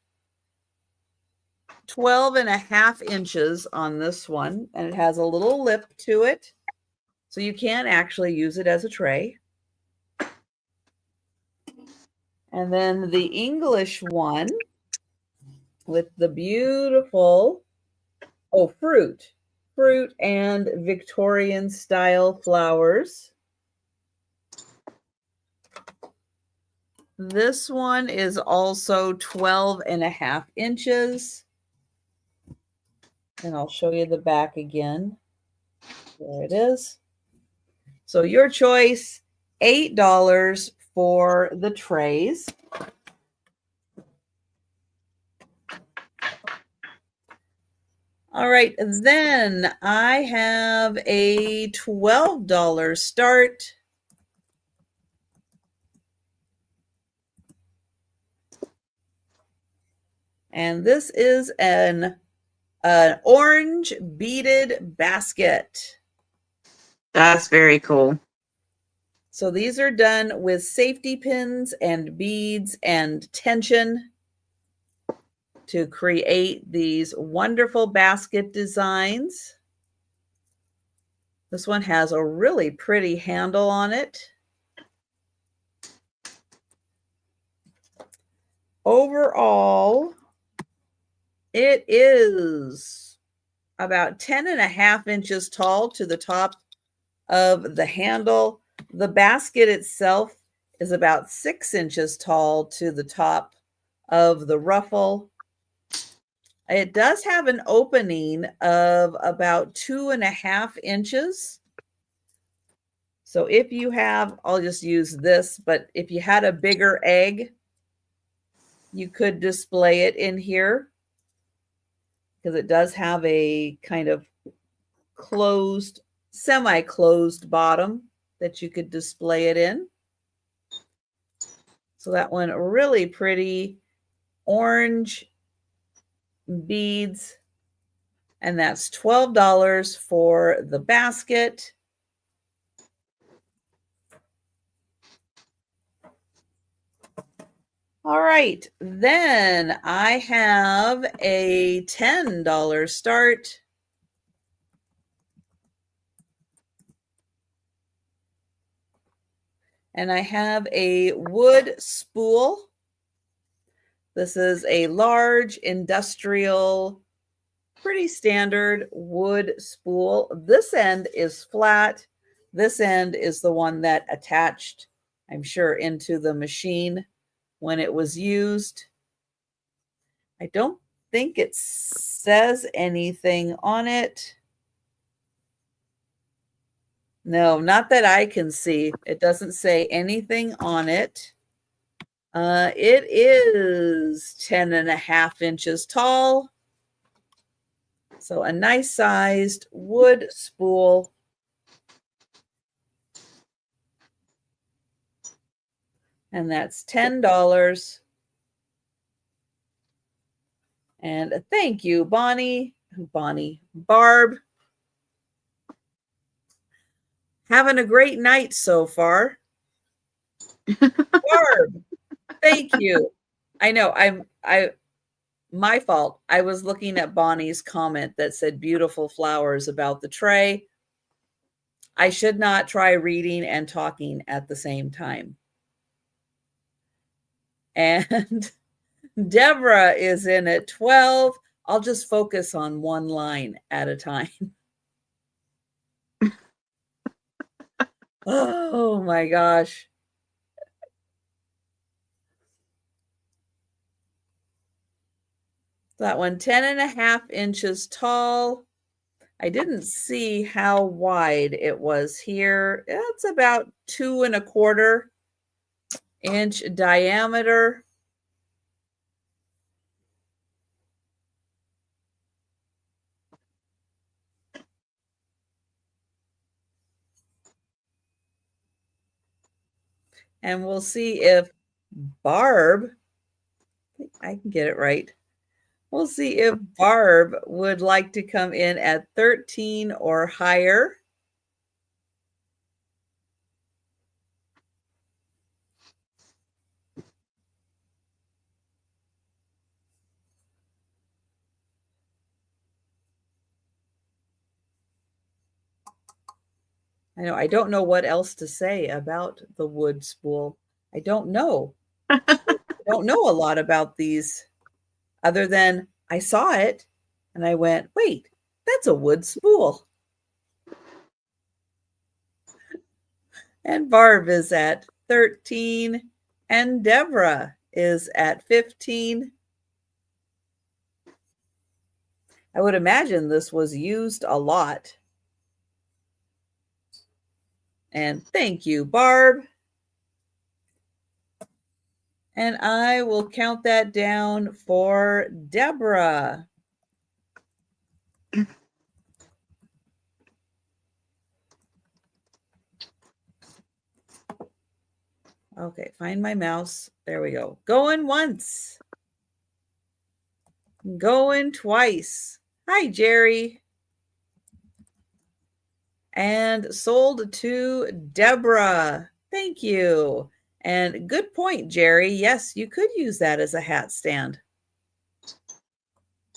12.5 inches on this one, and it has a little lip to it. So you can actually use it as a tray. And then the English one with the beautiful, fruit and Victorian style flowers. This one is also 12.5 inches. And I'll show you the back again. There it is. So your choice, $8 for the trays. All right, then I have a $12 start. And this is an orange beaded basket. That's very cool. So these are done with safety pins and beads and tension to create these wonderful basket designs. This one has a really pretty handle on it. Overall, it is about 10.5 inches tall to the top of the handle. The basket itself is about 6 inches tall to the top of the ruffle. It does have an opening of about 2.5 inches. So if you have, I'll just use this, but if you had a bigger egg, you could display it in here because it does have a kind of closed, semi-closed bottom that you could display it in. So that one, really pretty orange beads, and that's $12 for the basket. All right, then I have a $10 start. And I have a wood spool. This is a large industrial, pretty standard wood spool. This end is flat. This end is the one that attached, I'm sure, into the machine when it was used. I don't think it says anything on it. No, not that I can see. It doesn't say anything on it. It is 10.5 inches tall. So a nice sized wood spool. And that's $10. And thank you, Barb. Having a great night so far. Barb, thank you. I know my fault. I was looking at Bonnie's comment that said beautiful flowers about the tray. I should not try reading and talking at the same time. And Deborah is in at 12. I'll just focus on one line at a time. Oh my gosh. That one, 10.5 inches tall. I didn't see how wide it was here. It's about 2.25-inch diameter. And we'll see if Barb, I can get it right. We'll see if Barb would like to come in at 13 or higher. I know, I don't know what else to say about the wood spool. I don't know. I don't know a lot about these other than I saw it and I went, wait, that's a wood spool. And Barb is at 13 and Deborah is at 15. I would imagine this was used a lot. And thank you, Barb. And I will count that down for Deborah. Okay, find my mouse. There we go. Going once. Going twice. Hi, Jerry. And sold to Deborah. Thank you. And good point, Jerry. Yes, you could use that as a hat stand.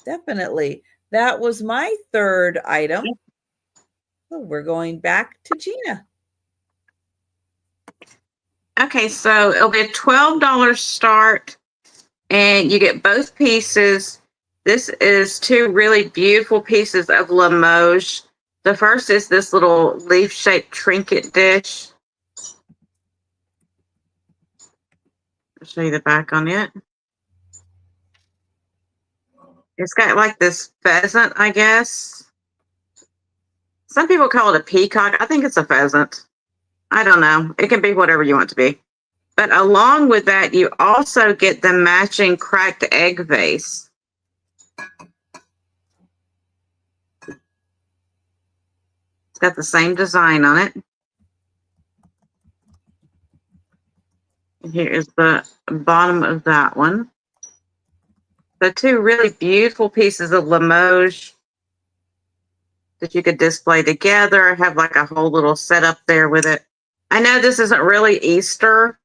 Definitely. That was my third item. So we're going back to Gina. Okay, so it'll be a $12 start, and you get both pieces. This is two really beautiful pieces of Limoges. The first is this little leaf-shaped trinket dish. I'll show you the back on it. It's got like this pheasant, I guess. Some people call it a peacock. I think it's a pheasant. I don't know. It can be whatever you want it to be. But along with that, you also get the matching cracked egg vase. It's got the same design on it. And here is the bottom of that one. So two really beautiful pieces of Limoges that you could display together, have like a whole little setup there with it. I know this isn't really Easter.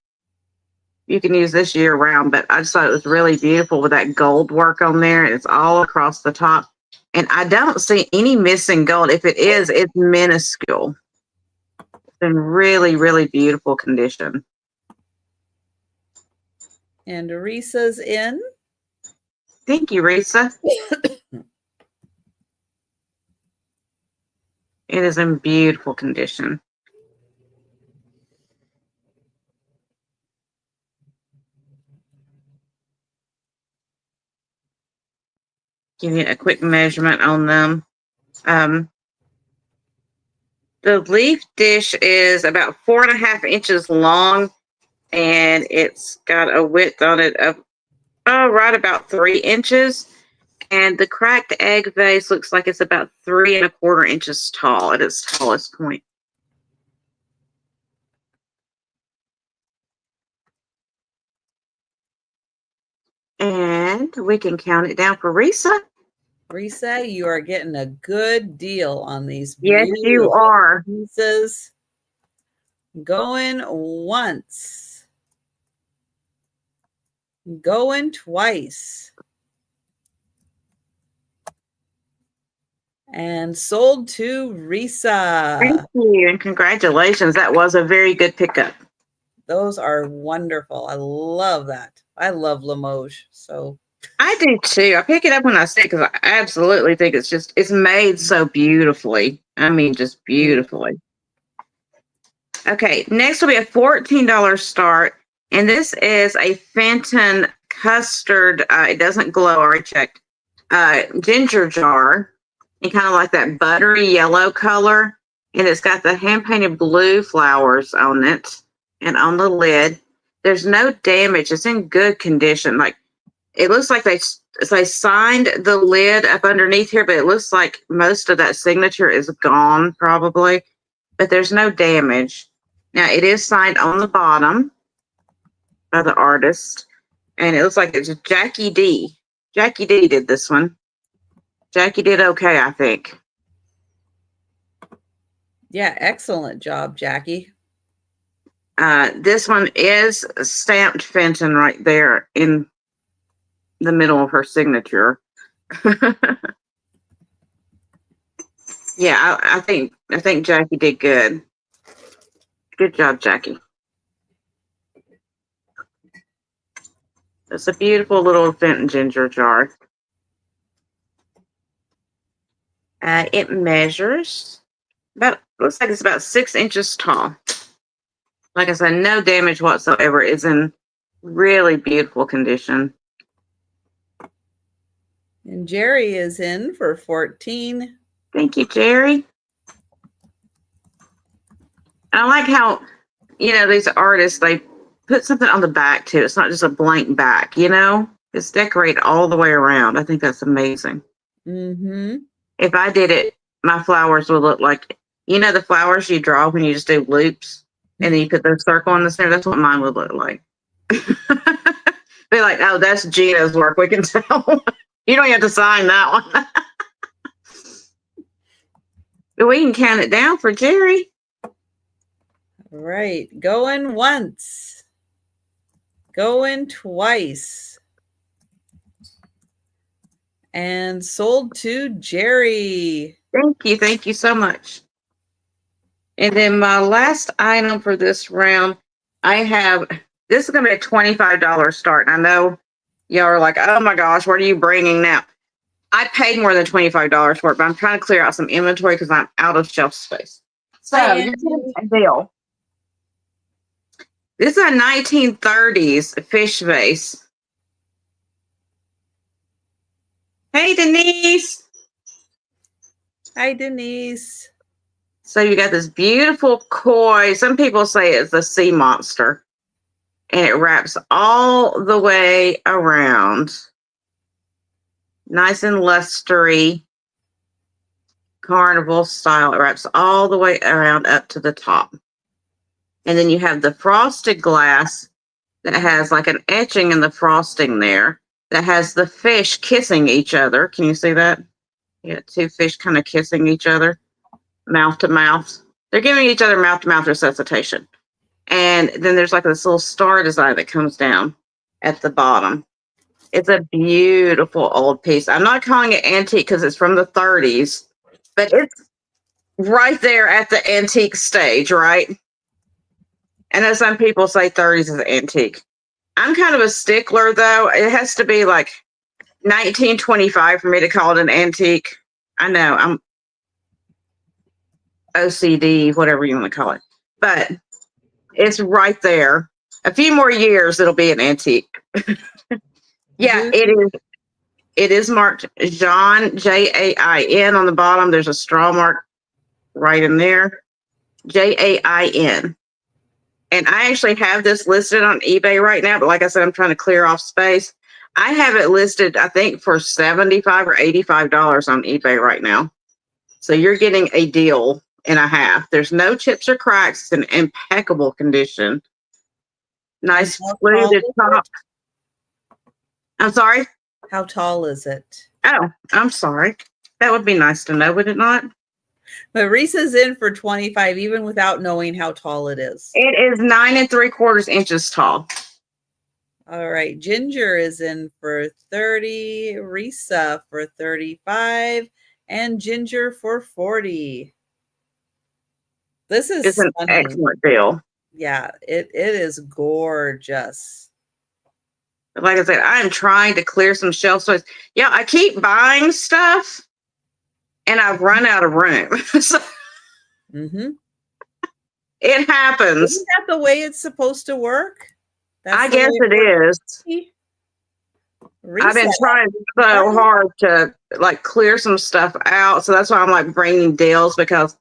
You can use this year round, but I just thought it was really beautiful with that gold work on there. It's all across the top. And I don't see any missing gold. If it is, it's minuscule. It's in really, really beautiful condition. And Risa's in. Thank you, Risa. It is in beautiful condition. Give you a quick measurement on them. The leaf dish is about 4.5 inches long, and it's got a width on it of right about 3 inches. And the cracked egg vase looks like it's about 3.25 inches tall at its tallest point. And we can count it down for Risa. Risa, you are getting a good deal on these. Yes, you are. Pieces. Going once. Going twice. And sold to Risa. Thank you, and congratulations. That was a very good pickup. Those are wonderful. I love that. I love Limoges. So I do too. I pick it up when I see it because I absolutely think it's made so beautifully. I mean, just beautifully. Okay, next will be a $14 start, and this is a Fenton custard. It doesn't glow. I already checked. Ginger jar, and kind of like that buttery yellow color, and it's got the hand painted blue flowers on it, and on the lid, there's no damage. It's in good condition. Like it looks like they signed the lid up underneath here, but it looks like most of that signature is gone probably, but there's no damage. Now it is signed on the bottom by the artist, and it looks like it's Jackie D. Jackie D did this one. Jackie did okay, I think. yeah, excellent job, Jackie. This one is stamped Fenton right there in the middle of her signature. Yeah, I think Jackie did good. Good job, Jackie. It's a beautiful little Fenton ginger jar. It measures looks like it's about 6 inches tall. Like I said, no damage whatsoever. It's in really beautiful condition. And Jerry is in for 14. Thank you, Jerry. I like how, these artists, they put something on the back too. It's not just a blank back, It's decorated all the way around. I think that's amazing. Mm-hmm. If I did it, my flowers would look like, the flowers you draw when you just do loops and then you put the circle in the center. That's what mine would look like. Be like, oh, that's Gina's work. We can tell. You don't have to sign that one. But we can count it down for Jerry. Right. Going once. Going twice. And sold to Jerry. Thank you. Thank you so much. And then my last item for this round, this is going to be a $25 start. And I know y'all are like, oh my gosh, what are you bringing now? I paid more than $25 for it, but I'm trying to clear out some inventory because I'm out of shelf space. So, you're getting a deal. This is a 1930s fish vase. Hey, Denise. Hi, Denise. So you got this beautiful koi. Some people say it's a sea monster. And it wraps all the way around. Nice and lustery. Carnival style. It wraps all the way around up to the top. And then you have the frosted glass that has like an etching in the frosting there that has the fish kissing each other. Can you see that? You got two fish kind of kissing each other, mouth to mouth. They're giving each other mouth to mouth resuscitation. And then there's like this little star design that comes down at the bottom. It's a beautiful old piece. I'm not calling it antique because it's from the 30s, but it's right there at the antique stage, right? I know some people say 30s is antique. I'm kind of a stickler, though. It has to be like 1925 for me to call it an antique. I know, I'm OCD, whatever you want to call it. But it's right there. A few more years, it'll be an antique. Yeah, it is. It is marked Jain, Jain on the bottom. There's a straw mark right in there. Jain. And I actually have this listed on eBay right now, but like I said, I'm trying to clear off space. I have it listed, I think, for $75 or $85 on eBay right now. So you're getting a deal and a half. There's no chips or cracks. It's in impeccable condition. Nice fluted top. I'm sorry? How tall is it? Oh, I'm sorry. That would be nice to know, would it not? But Risa's in for 25, even without knowing how tall it is. It is 9 3/4 inches tall. All right. Ginger is in for 30, Risa for 35, and Ginger for 40. This is It's an excellent deal. Yeah, it is gorgeous. Like I said, I'm trying to clear some shelf space. Yeah, I keep buying stuff and I've run out of room. So it happens. Isn't that the way it's supposed to work? I guess it is. I've been trying so hard to like clear some stuff out. So that's why I'm like bringing deals, because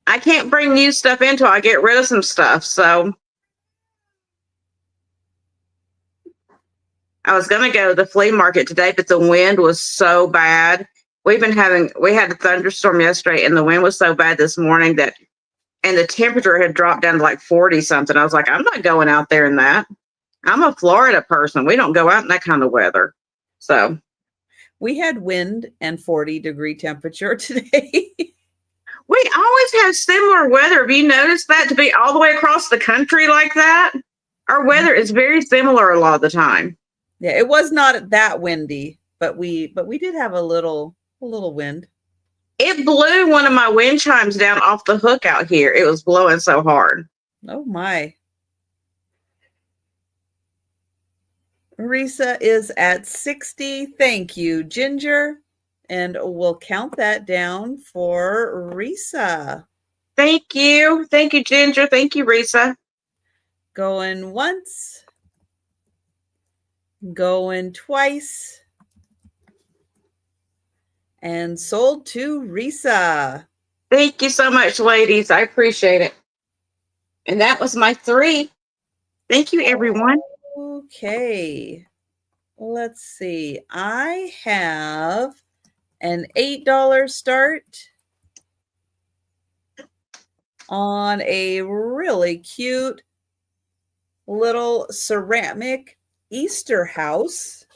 I can't bring new stuff in until I get rid of some stuff. So I was going to go to the flea market today, but the wind was so bad. We had a thunderstorm yesterday and the wind was so bad this morning and the temperature had dropped down to like 40 something. I was like, I'm not going out there in that. I'm a Florida person. We don't go out in that kind of weather. So we had wind and 40-degree temperature today. We always have similar weather. Have you noticed that, to be all the way across the country like that? Our weather is very similar a lot of the time. Yeah, it was not that windy, but we did have a little wind. It blew one of my wind chimes down off the hook out here. It was blowing so hard. Oh my. Risa is at 60. Thank you, Ginger. And we'll count that down for Risa. Thank you. Thank you, Ginger. Thank you, Risa. Going once. Going twice. And sold to Risa. Thank you so much, ladies. I appreciate it. And that was my 3. Thank you, everyone. Okay. Let's see. I have an $8 start on a really cute little ceramic Easter house.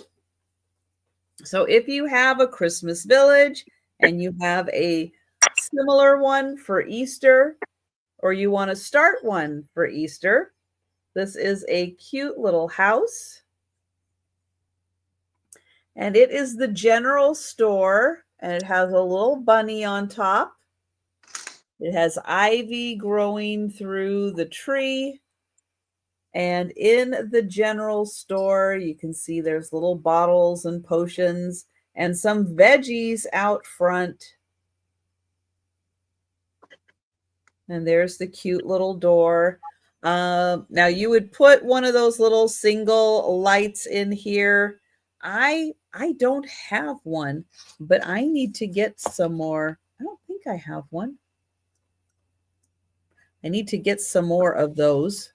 So if you have a Christmas village and you have a similar one for Easter, or you want to start one for Easter, this is a cute little house. And it is the general store, and it has a little bunny on top. It has ivy growing through the tree. And in the general store, you can see there's little bottles and potions and some veggies out front. And there's the cute little door. Now you would put one of those little single lights in here. I don't have one, but I need to get some more. I don't think I have one. I need to get some more of those.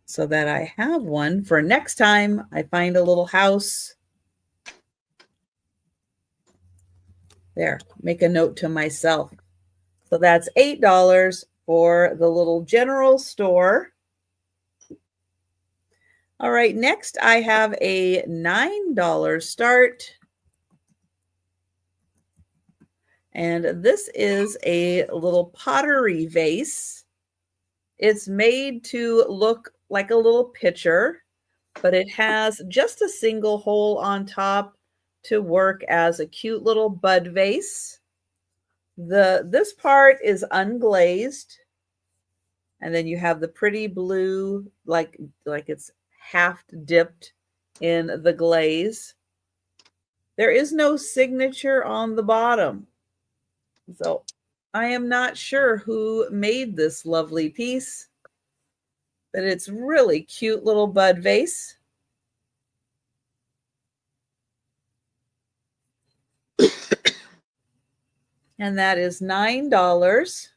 So that I have one for next time I find a little house. There, make a note to myself. So that's $8 for the little general store. All right, next I have a $9 start. And this is a little pottery vase. It's made to look like a little pitcher, but it has just a single hole on top to work as a cute little bud vase. This part is unglazed, and then you have the pretty blue, like it's half dipped in the glaze. There is no signature on the bottom. So I am not sure who made this lovely piece, but it's really cute little bud vase. And that is $9.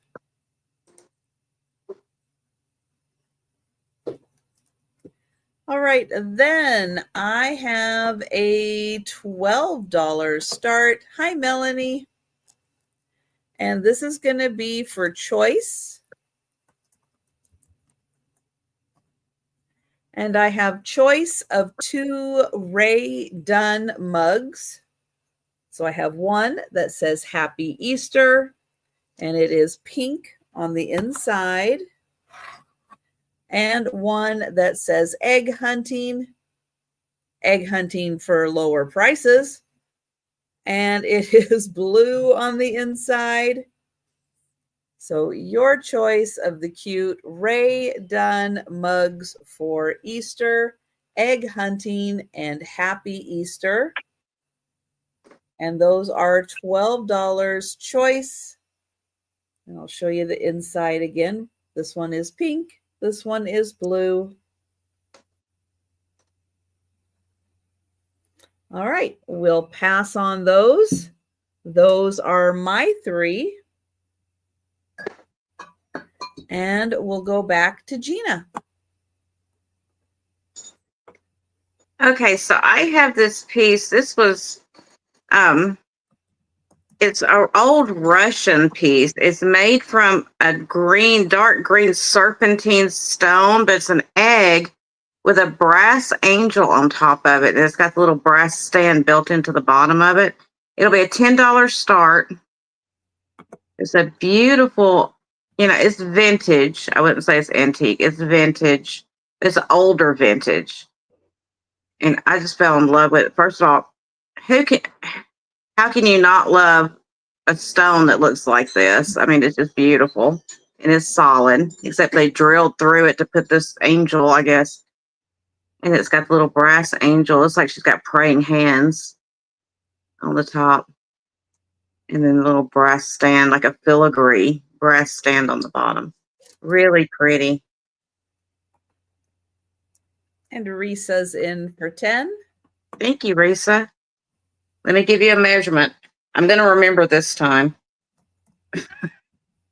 All right, then I have a $12 start. Hi, Melanie. And this is going to be for choice. And I have choice of 2 Ray Dunn mugs. So I have one that says Happy Easter, and it is pink on the inside. And one that says egg hunting for lower prices. And it is blue on the inside. So your choice of the cute Ray Dunn mugs for Easter, egg hunting, and Happy Easter. And those are $12 choice. And I'll show you the inside again. This one is pink. This one is blue. All right, we'll pass on those. Those are my 3. And we'll go back to Gina. Okay, so I have this piece. This was, it's an old Russian piece. It's made from a dark green serpentine stone, but it's an egg with a brass angel on top of it. And it's got the little brass stand built into the bottom of it. It'll be a $10 start. It's a beautiful, it's vintage. I wouldn't say it's antique. It's vintage. It's older vintage. And I just fell in love with it. First of all, how can you not love a stone that looks like this? I mean, it's just beautiful. And it's solid, except they drilled through it to put this angel, I guess. And it's got the little brass angel. It's like she's got praying hands on the top. And then a little brass stand, like a filigree brass stand on the bottom. Really pretty. And Risa's in for 10. Thank you, Risa. Let me give you a measurement. I'm going to remember this time.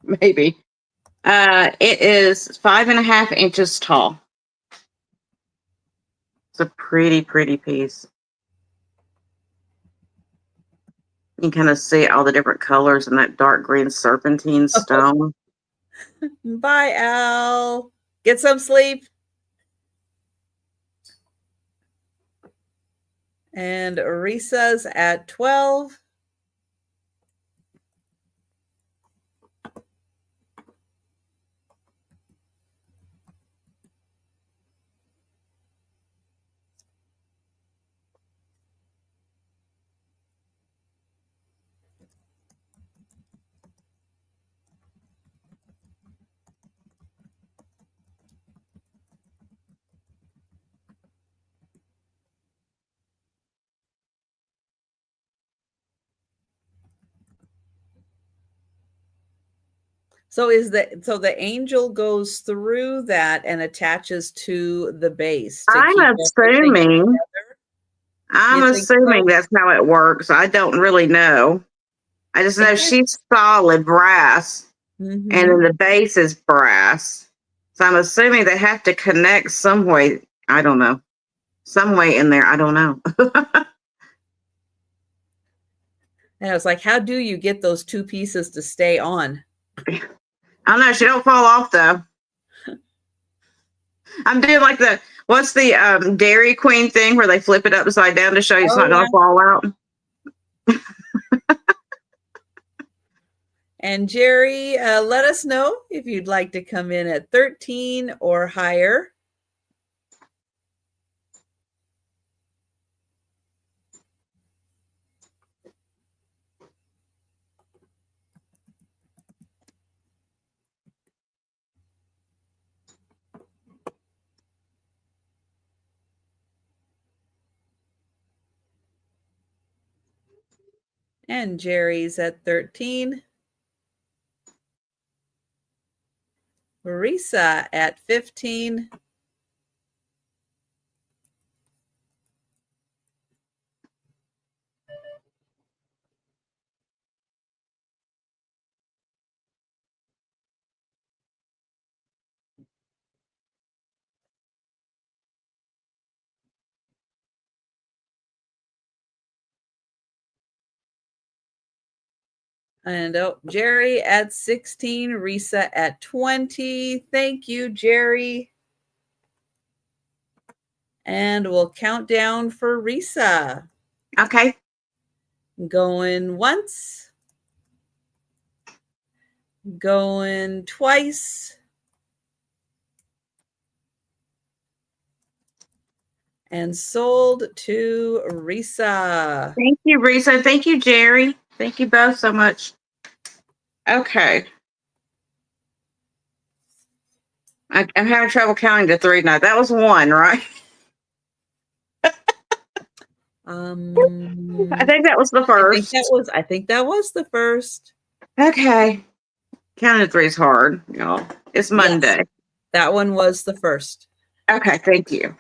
Maybe. It is 5.5 inches tall. It's a pretty, pretty piece. You kind of see all the different colors in that dark green serpentine stone. Bye, Al. Get some sleep. And Risa's at 12. So the angel goes through that and attaches to the base. I'm assuming that's how it works. I don't really know. I just know she's solid brass, and then the base is brass. So I'm assuming they have to connect some way. I don't know. Some way in there. I don't know. And I was like, how do you get those two pieces to stay on? I don't know. She don't fall off though. I'm doing like what's the Dairy Queen thing where they flip it upside down to show you it's not going to fall out. And Jerry, let us know if you'd like to come in at 13 or higher. And Jerry's at 13. Marisa at 15. And Jerry at 16, Risa at 20. Thank you, Jerry. And we'll count down for Risa. Okay. Going once. Going twice. And sold to Risa. Thank you, Risa. Thank you, Jerry. Thank you both so much. Okay. I'm having trouble counting to 3 now. That was 1, right? I think that was the first. I think that was the first. Okay. Counting to 3 is hard, y'all. It's Monday. Yes, that one was the first. Okay, thank you.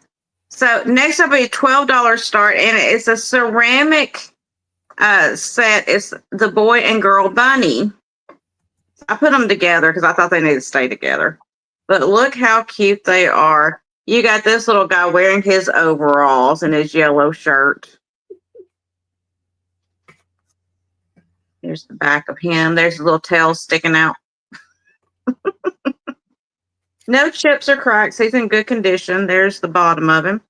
So next will be a $12 start, and it's a ceramic set. It's the boy and girl bunny. I put them together because I thought they needed to stay together. But look how cute they are. You got this little guy wearing his overalls and his yellow shirt. There's the back of him. There's a little tail sticking out. No chips or cracks. He's in good condition. There's the bottom of him.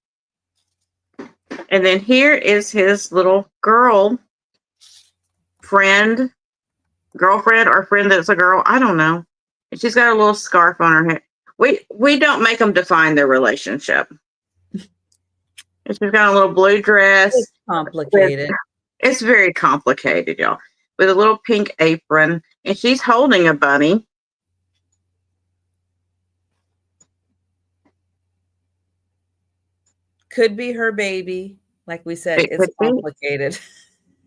And then here is his little girlfriend or friend that's a girl. I don't know. She's got a little scarf on her head. We don't make them define their relationship. She's got a little blue dress. It's complicated. It's very complicated, y'all. With a little pink apron. And she's holding a bunny. Could be her baby. Like we said, it's complicated.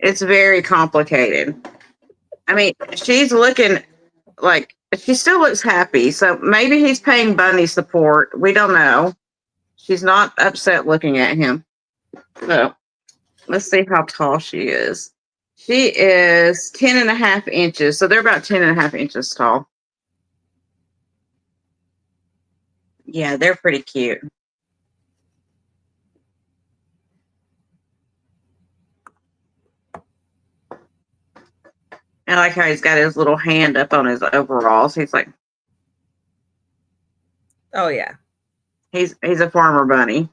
It's very complicated. I mean, she's looking like she still looks happy. So maybe he's paying bunny support. We don't know. She's not upset looking at him. So let's see how tall she is. She is 10.5 inches. So they're about 10.5 inches tall. Yeah, they're pretty cute. I like how he's got his little hand up on his overalls. He's like, Oh yeah. he's a farmer bunny.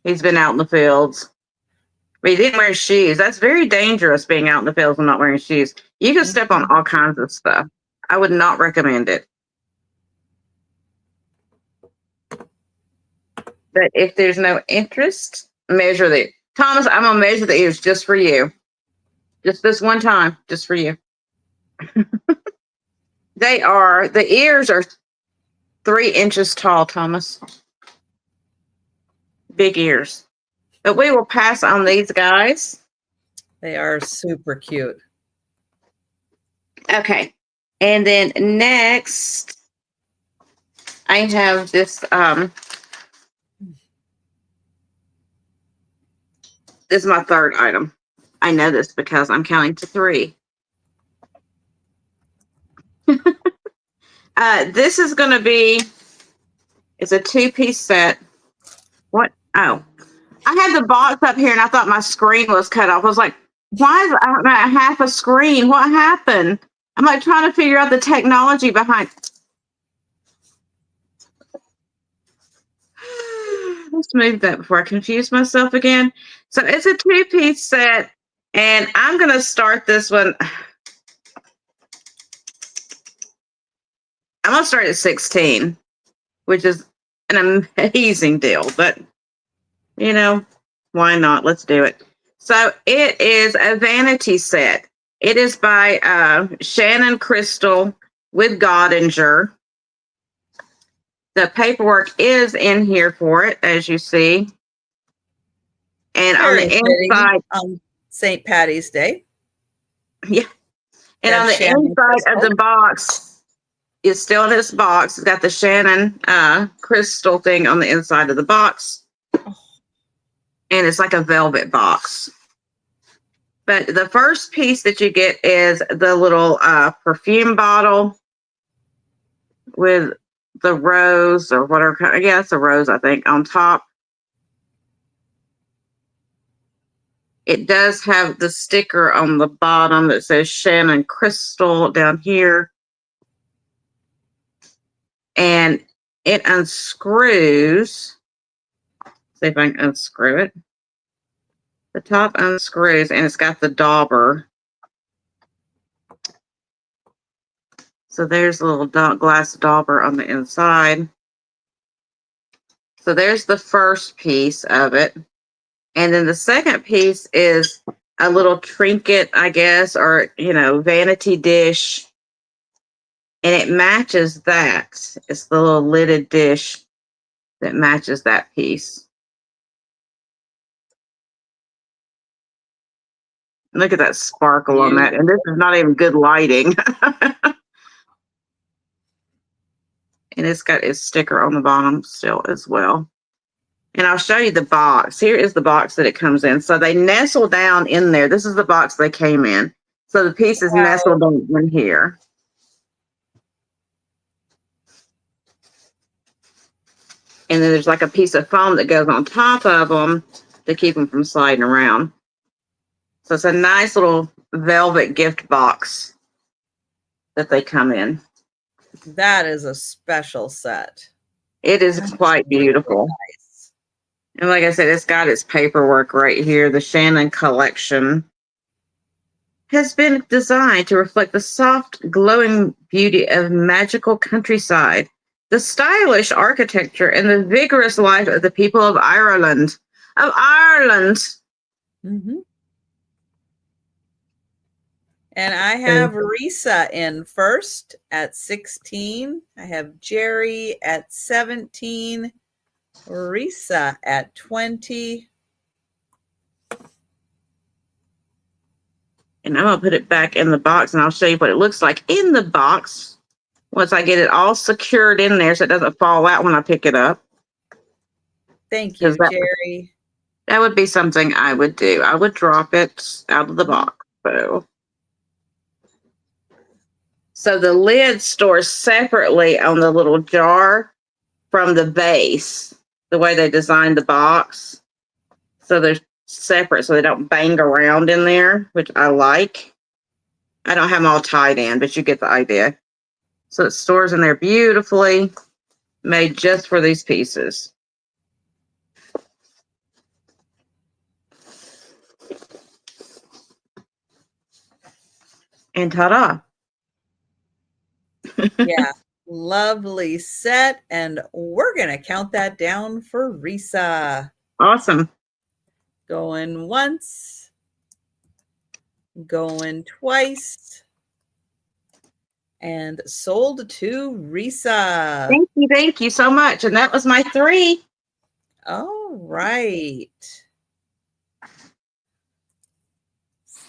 He's been out in the fields. But he didn't wear shoes. That's very dangerous, being out in the fields and not wearing shoes. You can step on all kinds of stuff. I would not recommend it. But if there's no interest, measure the Thomas, I'm gonna measure the ears just for you. Just this one time, just for you. The ears are 3 inches tall, Thomas. Big ears. But we will pass on these guys. They are super cute. Okay. And then next, I have this this is my third item. I know this because I'm counting to 3. This is going to be, it's a 2-piece set. What? Oh, I had the box up here and I thought my screen was cut off. I was like, why is I not half a screen? What happened? I'm like trying to figure out the technology behind. Let's move that before I confuse myself again. So it's a 2-piece set, and I'm going to start this one. I'm going to start at 16, which is an amazing deal, but you know, why not? Let's do it. So it is a vanity set. It is by Shannon Crystal with Godinger. The paperwork is in here for it, as you see. And Very on the inside, on St. Patty's Day. yeah. And on the inside of the box, it's still in this box. It's got the Shannon crystal thing on the inside of the box. And it's like a velvet box. But the first piece that you get is the little perfume bottle with the rose or whatever. Yeah, it's a rose, I think, on top. It does have the sticker on the bottom that says Shannon Crystal down here. And it unscrews. See if I can unscrew it. The top unscrews and it's got the dauber. So there's a little glass dauber on the inside. So there's the first piece of it. And then the second piece is a little trinket, I guess, or, you know, vanity dish. And it matches that. It's the little lidded dish that matches that piece. Look at that sparkle on that. And this is not even good lighting. And it's got its sticker on the bottom still as well. And I'll show you the box. Here is the box that it comes in. So they nestle down in there. This is the box they came in. So the piece is nestled in here. And then there's like a piece of foam that goes on top of them to keep them from sliding around. So it's a nice little velvet gift box that they come in. That is a special set. It is quite beautiful. Nice. And like I said, it's got its paperwork right here. The Shannon collection has been designed to reflect the soft, glowing beauty of magical countryside, the stylish architecture, and the vigorous life of the people of Ireland. Mm-hmm. And I have Risa in first at 16. I have Jerry at 17. Risa at 20. And I'm going to put it back in the box, and I'll show you what it looks like in the box once I get it all secured in there so it doesn't fall out when I pick it up. Thank you, Jerry. That would be something I would do. I would drop it out of the box. So the lid stores separately on the little jar from the base, the way they designed the box. So they're separate so they don't bang around in there, which I like. I don't have them all tied in, but you get the idea. So it stores in there beautifully, made just for these pieces. And ta-da. Yeah, lovely set. And we're going to count that down for Risa. Awesome. Going once, going twice, and sold to Risa. Thank you so much. And that was my 3. All right.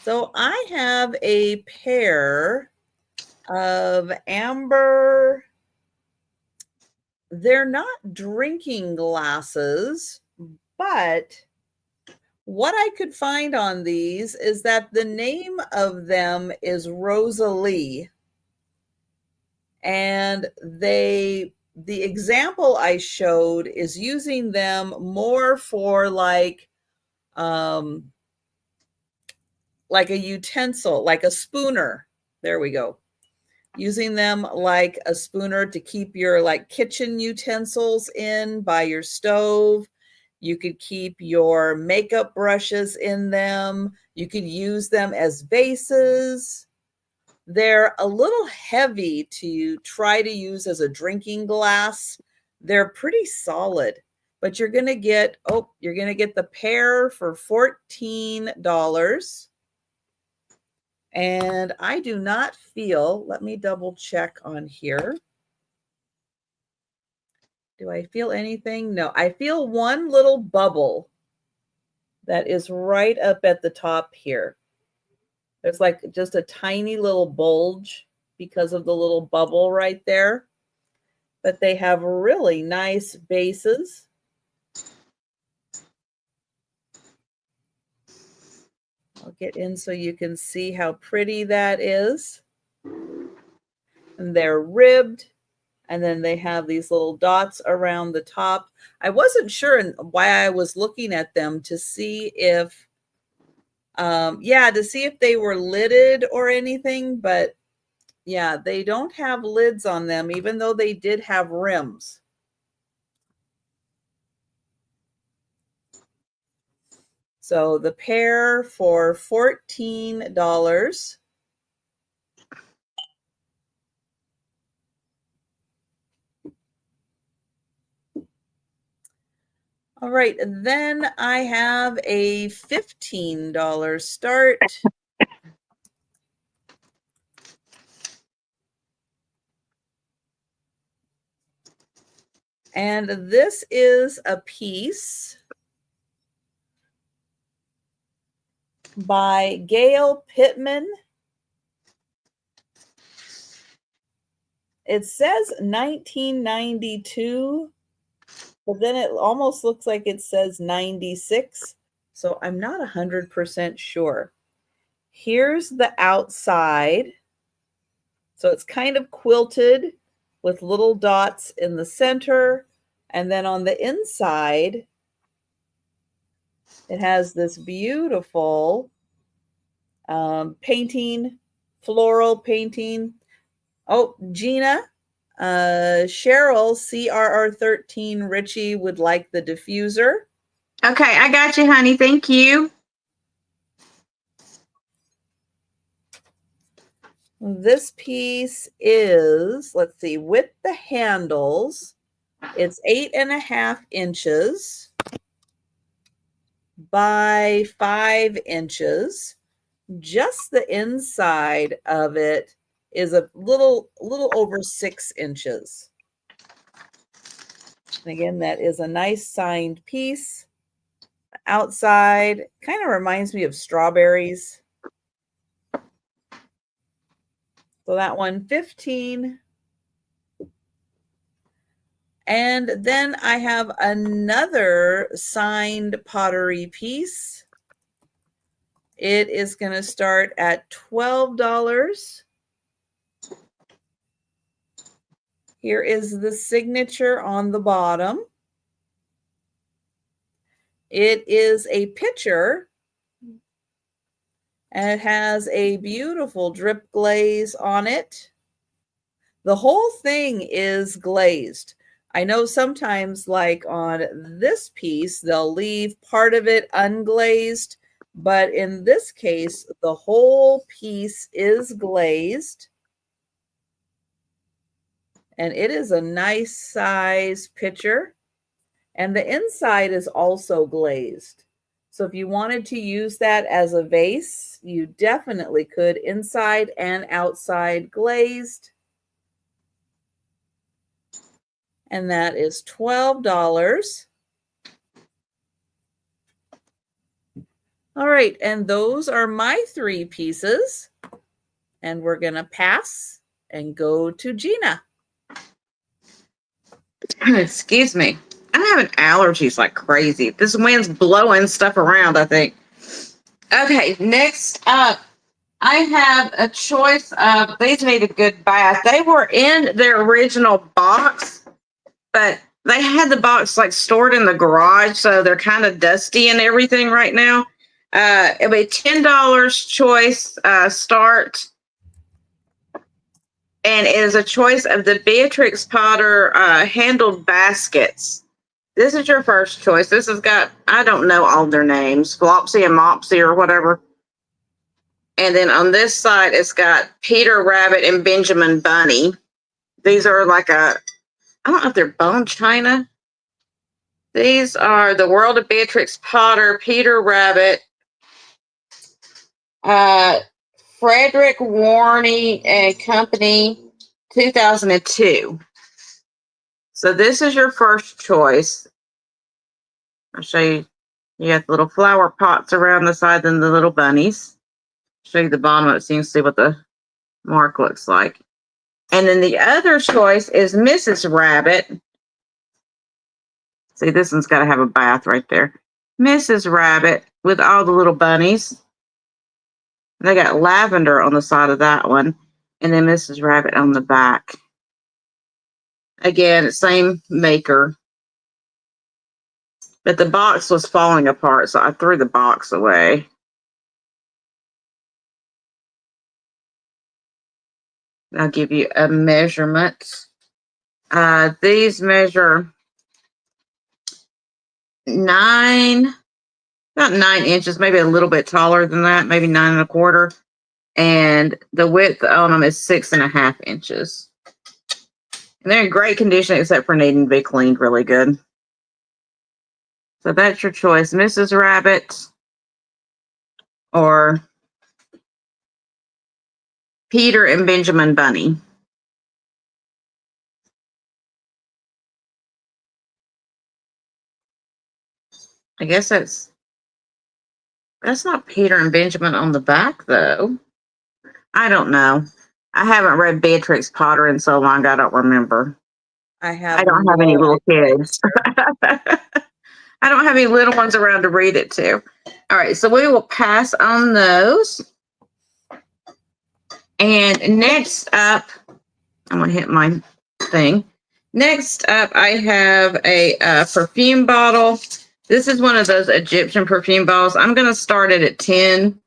So I have a pair of amber. They're not drinking glasses, but what I could find on these is that the name of them is Rosalie. And the example I showed is using them more for like a utensil, like a spooner. There we go. Using them like a spooner to keep your like kitchen utensils in by your stove. You could keep your makeup brushes in them. You could use them as vases. They're a little heavy to try to use as a drinking glass. They're pretty solid, but you're going to get the pair for $14. And I do not feel, let me double check on here. Do I feel anything? No, I feel one little bubble that is right up at the top here. There's like just a tiny little bulge because of the little bubble right there. But they have really nice bases. I'll get in so you can see how pretty that is. And they're ribbed. And then they have these little dots around the top. I wasn't sure why I was looking at them to see if, to see if they were lidded or anything. But yeah, they don't have lids on them, even though they did have rims. So the pair for $14. All right, then I have a $15 start. And this is a piece by Gail Pittman. It says 1992, but then it almost looks like it says 96. So I'm not 100% sure. Here's the outside. So it's kind of quilted with little dots in the center. And then on the inside, it has this beautiful painting, floral painting. Oh, Gina, Cheryl, CRR13 Richie would like the diffuser. Okay, I got you, honey. Thank you. This piece is, let's see, with the handles, it's 8.5 inches by 5 inches. Just the inside of it is a little over 6 inches. And again, that is a nice signed piece. Outside kind of reminds me of strawberries. So that one, 15. And then I have another signed pottery piece. It is going to start at $12. Here is the signature on the bottom. It is a picture, And it has a beautiful drip glaze on it. The whole thing is glazed. I know sometimes, like on this piece, they'll leave part of it unglazed, but in this case, the whole piece is glazed. And it is a nice size picture. And the inside is also glazed. So if you wanted to use that as a vase, you definitely could, inside and outside glazed. And that is $12. All right, and those are my 3 pieces. And we're going to pass and go to Gina. Excuse me. I'm having allergies like crazy. This wind's blowing stuff around, I think. Okay, next up, I have a choice of, these need a good bath. They were in their original box, but they had the box like stored in the garage, so they're kind of dusty and everything right now. It'll be $10 choice start. And it is a choice of the Beatrix Potter handled baskets. This is your first choice. This has got, I don't know all their names, Flopsy and Mopsy or whatever. And then on this side, it's got Peter Rabbit and Benjamin Bunny. These are like I don't know if they're bone china. These are the World of Beatrix Potter, Peter Rabbit, Frederick Warney and Company, 2002. So this is your first choice. I'll show you. You got the little flower pots around the side and the little bunnies. Show you the bottom of it so you can see what the mark looks like. And then the other choice is Mrs. Rabbit. See, this one's got to have a bath right there. Mrs. Rabbit with all the little bunnies. They got lavender on the side of that one. And then Mrs. Rabbit on the back. Again, same maker. But the box was falling apart, so I threw the box away. I'll give you a measurement. These measure about 9 inches, maybe a little bit taller than that, maybe 9 1/4. And the width on them is 6.5 inches. And they're in great condition, except for needing to be cleaned really good. So that's your choice, Mrs. Rabbit or Peter and Benjamin Bunny. I guess that's not Peter and Benjamin on the back, though. I don't know. I haven't read Beatrix Potter in so long, I don't remember. I I don't have any little kids. I don't have any little ones around to read it to. All right, so we will pass on those. And next up, I'm going to hit my thing. Next up, I have a perfume bottle. This is one of those Egyptian perfume bottles. I'm going to start it at 10.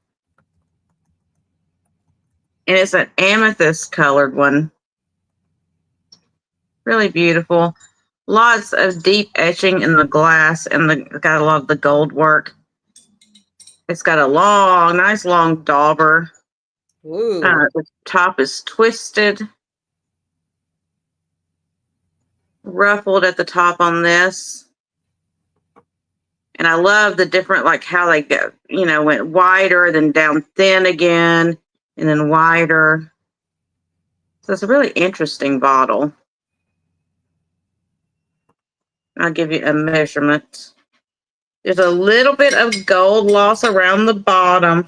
And it's an amethyst colored one. Really beautiful. Lots of deep etching in the glass, and got a lot of the gold work. It's got a nice long dauber. Ooh. The top is twisted, ruffled at the top on this. And I love the different, like how they go, went wider, then down thin again, and then wider. So it's a really interesting bottle. I'll give you a measurement. There's a little bit of gold loss around the bottom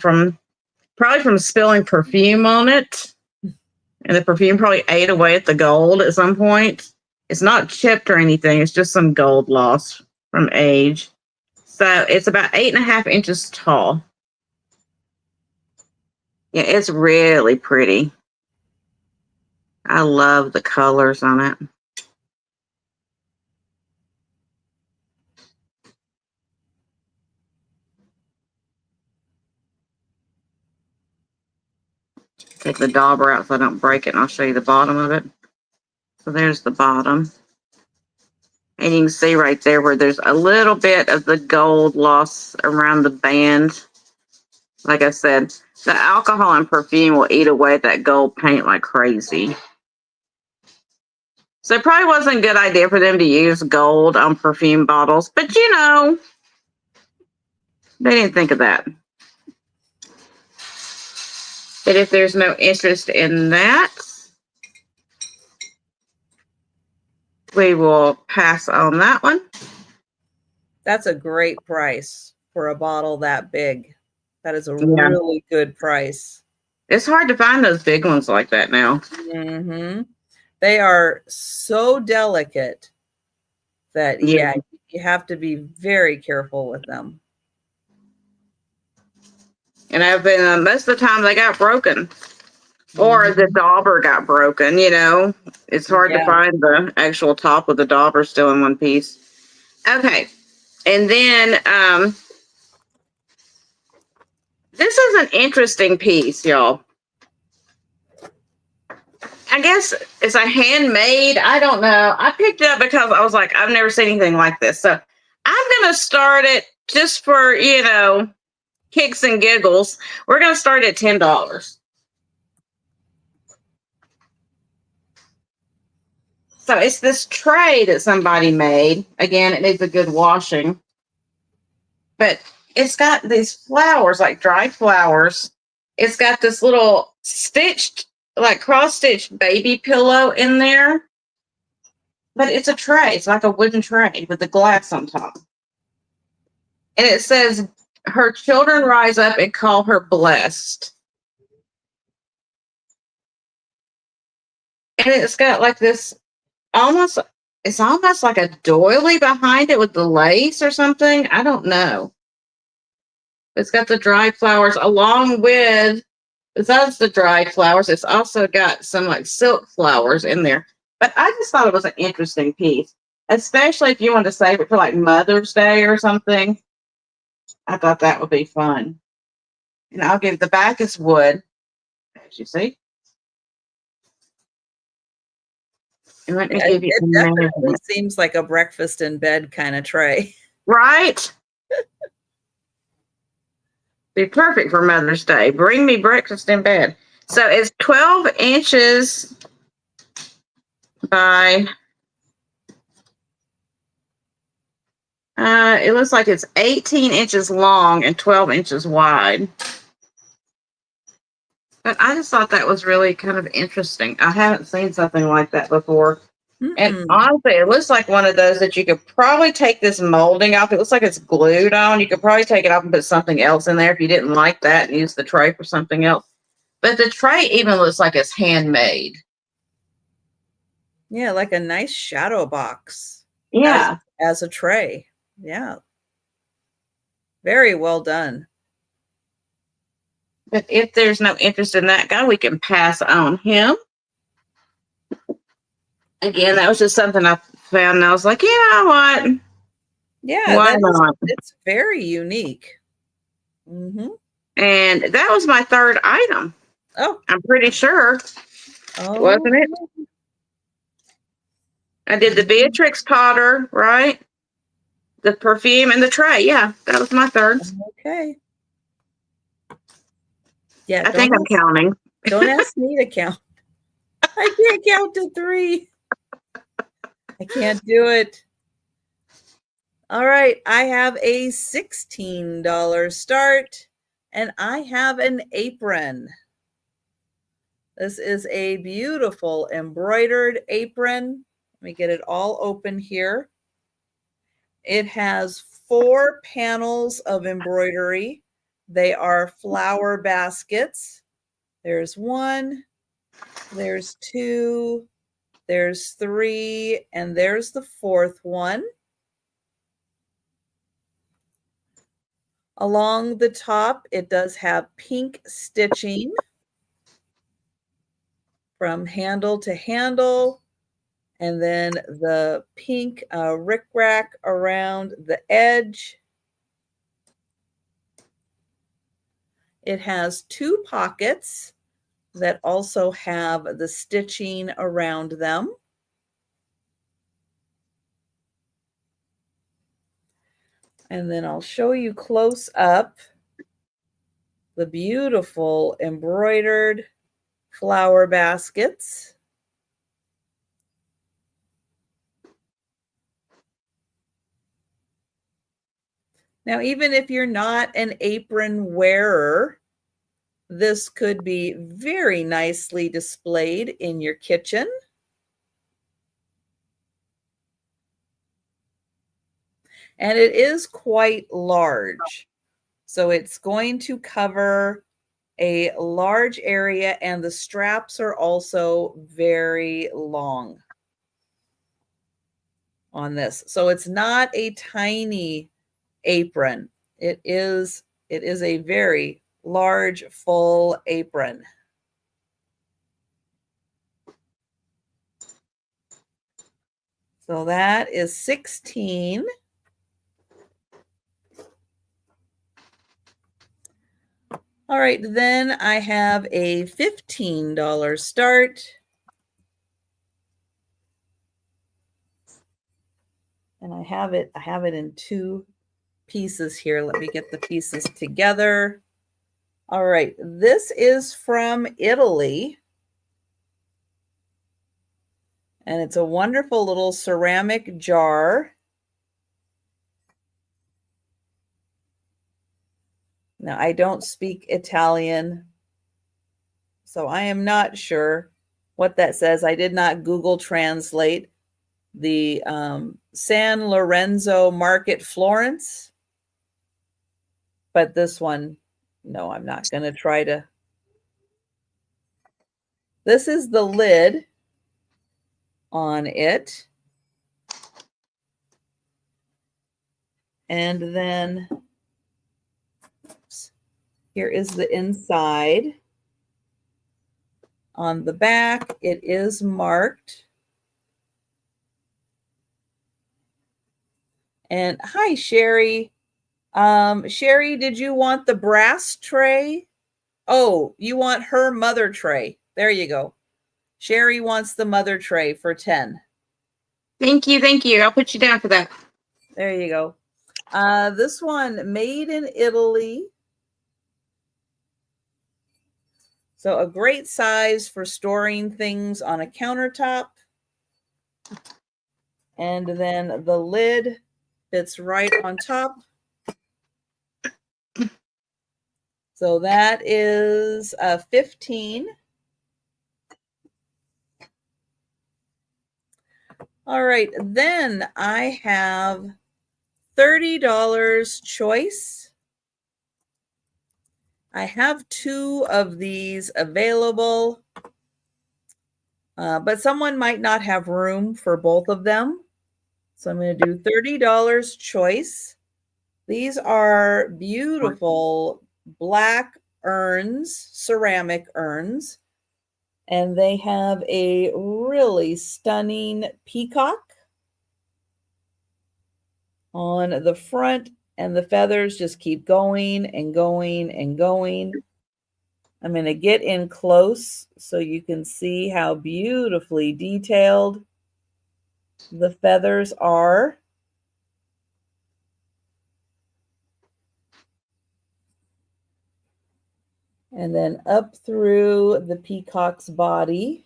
probably from spilling perfume on it. And the perfume probably ate away at the gold at some point. It's not chipped or anything. It's just some gold loss from age. So it's about 8.5 inches tall. Yeah, it's really pretty. I love the colors on it. Take the dauber out so I don't break it, and I'll show you the bottom of it. So there's the bottom. And you can see right there where there's a little bit of the gold loss around the band. Like I said, the alcohol and perfume will eat away at that gold paint like crazy. So it probably wasn't a good idea for them to use gold on perfume bottles, but you know, they didn't think of that. But if there's no interest in that, we will pass on that one. That's a great price for a bottle that big. That is a really good price. It's hard to find those big ones like that now. Mm-hmm. They are so delicate that, yeah, you have to be very careful with them. And I've been, most of the time they got broken. Or the dauber got broken, you know. It's hard to find the actual top of the dauber still in one piece. Okay. And then this is an interesting piece, y'all. I guess it's a handmade. I don't know. I picked it up because I was like, I've never seen anything like this. So I'm going to start it just for, you know, kicks and giggles. We're going to start at $10. So it's this tray that somebody made. Again, it needs a good washing. But it's got these flowers, like dried flowers. It's got this little stitched, like cross-stitched baby pillow in there. But it's a tray. It's like a wooden tray with the glass on top. And it says, her children rise up and call her blessed. And it's got like this it's almost like a doily behind it with the lace or something. I don't know. It's got the dried flowers along with, besides the dried flowers, it's also got some like silk flowers in there. But I just thought it was an interesting piece, especially if you want to save it for like Mother's Day or something. I thought that would be fun. And I'll give the back is wood, as you see. And let me give you it definitely seems like a breakfast in bed kind of tray. Right? Be perfect for Mother's Day. Bring me breakfast in bed. So it's 12 inches by, it looks like it's 18 inches long and 12 inches wide. But I just thought that was really kind of interesting. I haven't seen something like that before. And honestly, it looks like one of those that you could probably take this molding off. It looks like it's glued on. You could probably take it off and put something else in there if you didn't like that and use the tray for something else. But the tray even looks like it's handmade. Yeah, like a nice shadow box. Yeah. As a tray. Yeah. Very well done. But if there's no interest in that guy, we can pass on him. Again, that was just something I found, and I was like, you know what? Yeah, why not? It's very unique. Mm-hmm. And that was my third item. Oh, I'm pretty sure, wasn't it? I did the Beatrix Potter, right? The perfume and the tray. Yeah, that was my third. Okay. Yeah, I think I'm counting. Don't ask me to count. I can't count to 3. I can't do it. All right, I have a $16 start, and I have an apron. This is a beautiful embroidered apron. Let me get it all open here. It has 4 panels of embroidery. They are flower baskets. There's 1, there's 2, there's 3, and there's the 4th one. Along the top, it does have pink stitching from handle to handle, and then the pink rickrack around the edge. It has 2 pockets. that also have the stitching around them. And then I'll show you close up the beautiful embroidered flower baskets. Now, even if you're not an apron wearer, this could be very nicely displayed in your kitchen. And it is quite large. So it's going to cover a large area, and the straps are also very long on this. So it's not a tiny apron. It is a very large, full apron. So that is 16. All right, then I have a $15 start. And I have it in two pieces here. Let me get the pieces together. All right, this is from Italy. And it's a wonderful little ceramic jar. Now, I don't speak Italian, so I am not sure what that says. I did not Google Translate. The San Lorenzo Market, Florence. But this one, no, I'm not going to try to. This is the lid on it. And then here is the inside. On the back, it is marked. And hi, Sherry. Sherry, did you want the brass tray? Oh, you want her mother tray. There you go. Sherry wants the mother tray for 10. Thank you. Thank you. I'll put you down for that. There you go. This one, made in Italy. So a great size for storing things on a countertop. And then the lid fits right on top. So that is 15. All right, then I have $30 choice. I have 2 of these available, but someone might not have room for both of them. So I'm going to do $30 choice. These are beautiful black urns, ceramic urns, and they have a really stunning peacock on the front, and the feathers just keep going and going and going. I'm going to get in close so you can see how beautifully detailed the feathers are. And then up through the peacock's body.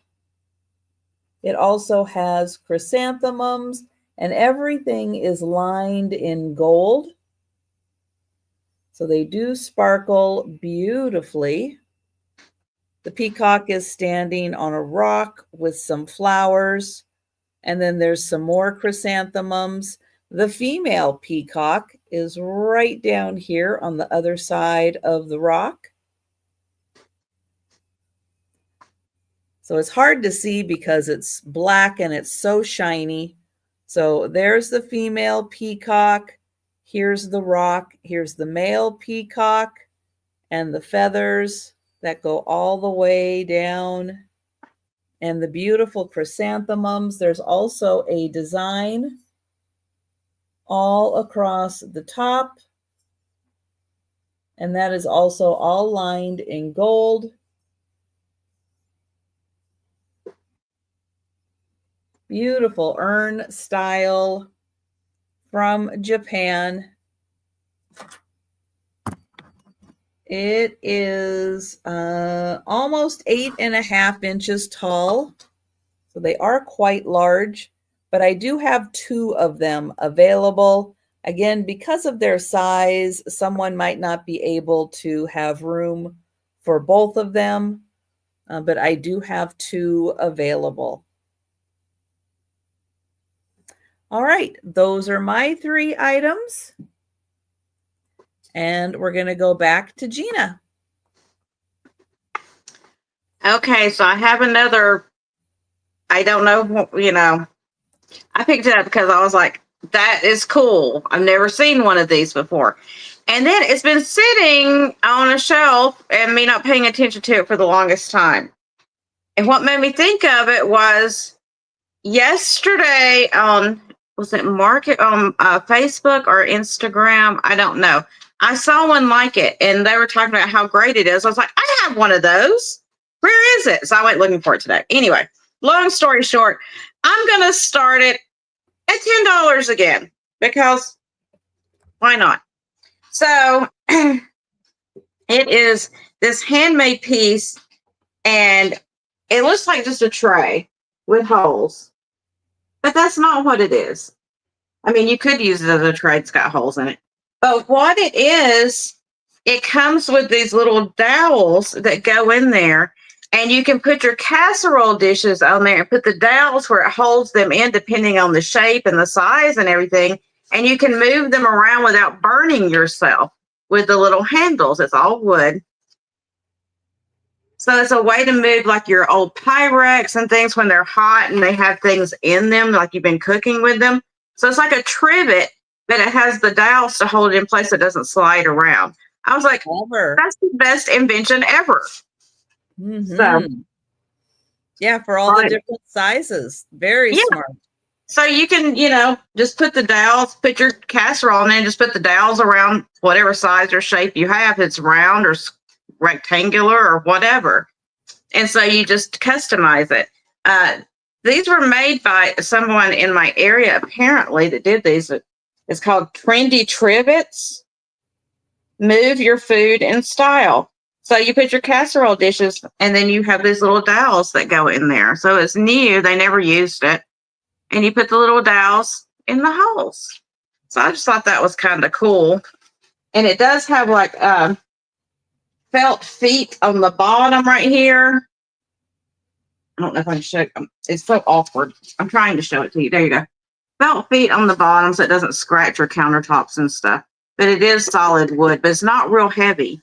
It also has chrysanthemums, and everything is lined in gold. So they do sparkle beautifully. The peacock is standing on a rock with some flowers, and then there's some more chrysanthemums. The female peacock is right down here on the other side of the rock. So it's hard to see because it's black and it's so shiny. So there's the female peacock. Here's the rock. Here's the male peacock and the feathers that go all the way down. And the beautiful chrysanthemums. There's also a design all across the top. And that is also all lined in gold. Beautiful urn style from Japan. It is almost 8.5 inches tall. So they are quite large, but I do have 2 of them available. Again, because of their size, someone might not be able to have room for both of them, but I do have 2 available. All right, those are my 3 items. And we're going to go back to Gina. Okay, so I have another, I don't know, I picked it up because I was like, that is cool. I've never seen one of these before. And then it's been sitting on a shelf and me not paying attention to it for the longest time. And what made me think of it was yesterday on, was it Market on Facebook or Instagram? I don't know. I saw one like it and they were talking about how great it is. I was like, I have one of those. Where is it? So I went looking for it today. Anyway, long story short, I'm going to start it at $10 again because why not? So it is this handmade piece and it looks like just a tray with holes, but that's not what it is. I mean, you could use it as a tray. It's got holes in it. But what it is, it comes with these little dowels that go in there. And you can put your casserole dishes on there and put the dowels where it holds them in, depending on the shape and the size and everything. And you can move them around without burning yourself with the little handles. It's all wood. So it's a way to move like your old Pyrex and things when they're hot and they have things in them, like you've been cooking with them. So it's like a trivet, but it has the dowels to hold it in place so it doesn't slide around. I was like, that's the best invention ever. Mm-hmm. So, yeah, for all the different sizes. Very smart. So you can, just put the dowels, put your casserole in there, and just put the dowels around whatever size or shape you have. It's round or rectangular or whatever. And so you just customize it. These were made by someone in my area, apparently, that did these. It's called Trendy Trivets. Move your food in style. So you put your casserole dishes and then you have these little dowels that go in there. So it's new. They never used it. And you put the little dowels in the holes. So I just thought that was kind of cool. And it does have like felt feet on the bottom right here. I don't know if I can show it. It's so awkward. I'm trying to show it to you. There you go. Felt feet on the bottom so it doesn't scratch your countertops and stuff. But it is solid wood, but it's not real heavy.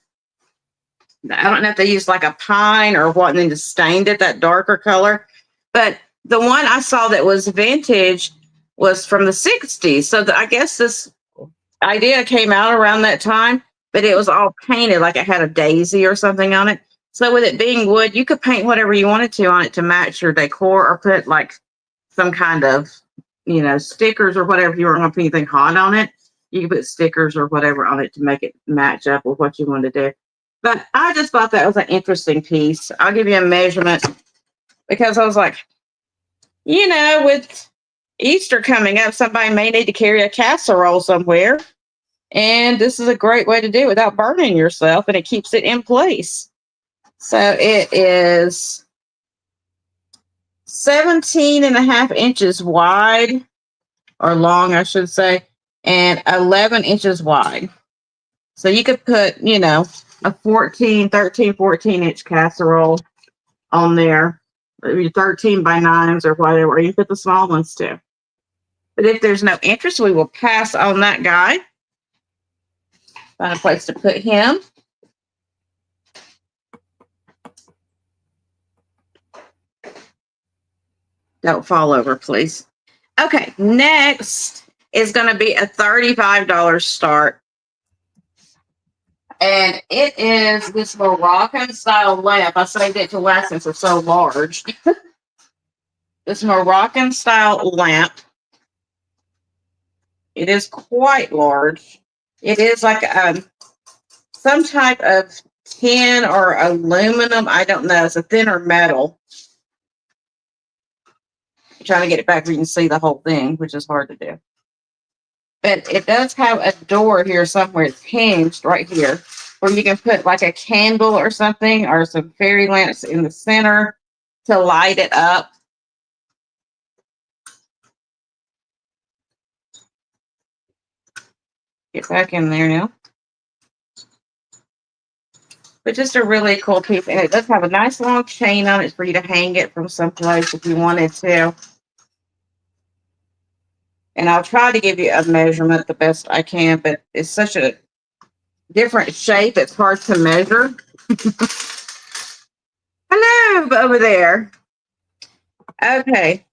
I don't know if they used like a pine or what and then just stained it that darker color. But the one I saw that was vintage was from the 60s. So I guess this idea came out around that time, but it was all painted like it had a daisy or something on it. So with it being wood, you could paint whatever you wanted to on it to match your decor or put like some kind of, stickers or whatever. If you weren't going to put anything hot on it, you could put stickers or whatever on it to make it match up with what you wanted to do. But I just thought that was an interesting piece. I'll give you a measurement because I was like, with Easter coming up, somebody may need to carry a casserole somewhere. And this is a great way to do it without burning yourself, and it keeps it in place. So it is 17.5 inches wide, or long, I should say, and 11 inches wide. So you could put, a 14 inch casserole on there, maybe 13 by 9s or whatever, or you put the small ones too. But if there's no interest, we will pass on that guy. Find a place to put him. Don't fall over, please. Okay, next is going to be a $35 start. And it is this Moroccan style lamp. I saved it to last since it's so large. This Moroccan style lamp. It is quite large. It is like some type of tin or aluminum. I don't know. It's a thinner metal. I'm trying to get it back where you can see the whole thing, which is hard to do. But it does have a door here somewhere. It's hinged right here where you can put like a candle or something or some fairy lamps in the center to light it up. Get back in there now. But just a really cool piece. And it does have a nice long chain on it for you to hang it from someplace if you wanted to. And I'll try to give you a measurement the best I can, but it's such a different shape, it's hard to measure. Hello, over there. Okay.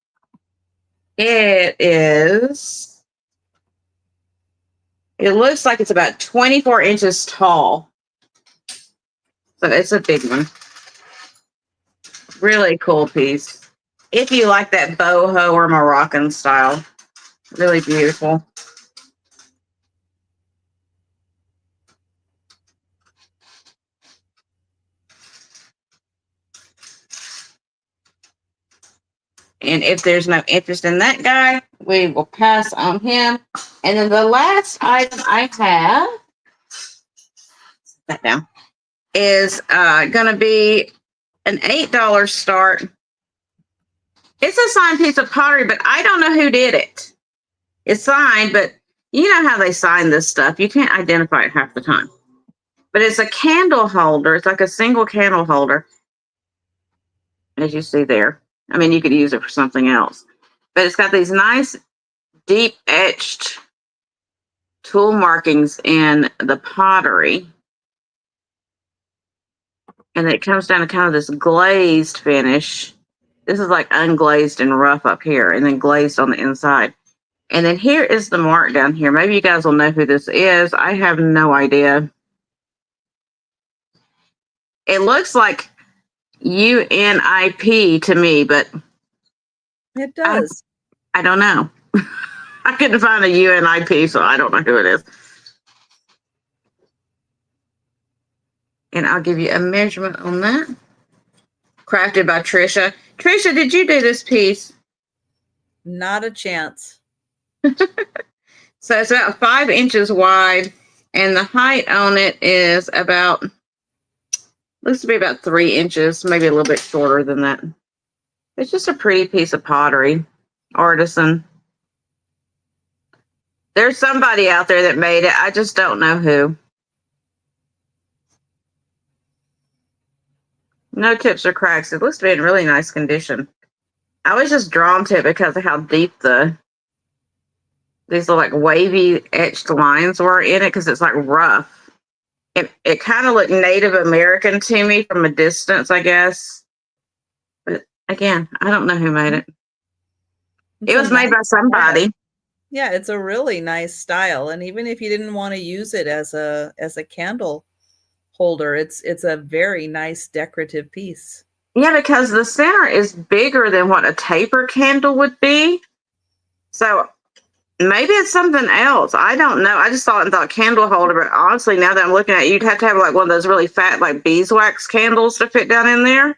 It looks like it's about 24 inches tall. So it's a big one. Really cool piece. If you like that boho or Moroccan style. Really beautiful. And if there's no interest in that guy, we will pass on him. And then the last item I have, that down, is going to be an $8 start. It's a signed piece of pottery, but I don't know who did it. It's signed, but you know how they sign this stuff. You can't identify it half the time. But it's a candle holder. It's like a single candle holder, as you see there. I mean, you could use it for something else. But it's got these nice, deep etched tool markings in the pottery. And it comes down to kind of this glazed finish. This is like unglazed and rough up here, and then glazed on the inside. And then here is the mark down here. Maybe you guys will know who this is. I have no idea. It looks like UNIP to me, but It does. I don't know. I couldn't find a UNIP, so I don't know who it is. And I'll give you a measurement on that. Crafted by Trisha. Trisha, did you do this piece? Not a chance. So it's about 5 inches wide, and the height on it is about, looks to be about 3 inches, maybe a little bit shorter than that. It's just a pretty piece of pottery. Artisan. There's somebody out there that made it. I just don't know who. No tips or cracks. It looks to be in really nice condition. I was just drawn to it because of how deep these are like wavy etched lines were in it, because it's like rough. It kind of looked Native American to me from a distance, I guess. But again, I don't know who made it. It was made by somebody. Yeah, it's a really nice style. And even if you didn't want to use it as a candle holder, it's a very nice decorative piece. Yeah, because the center is bigger than what a taper candle would be. So maybe it's something else. I don't know. I just thought candle holder, but honestly, now that I'm looking at it, you'd have to have like one of those really fat, like beeswax candles to fit down in there.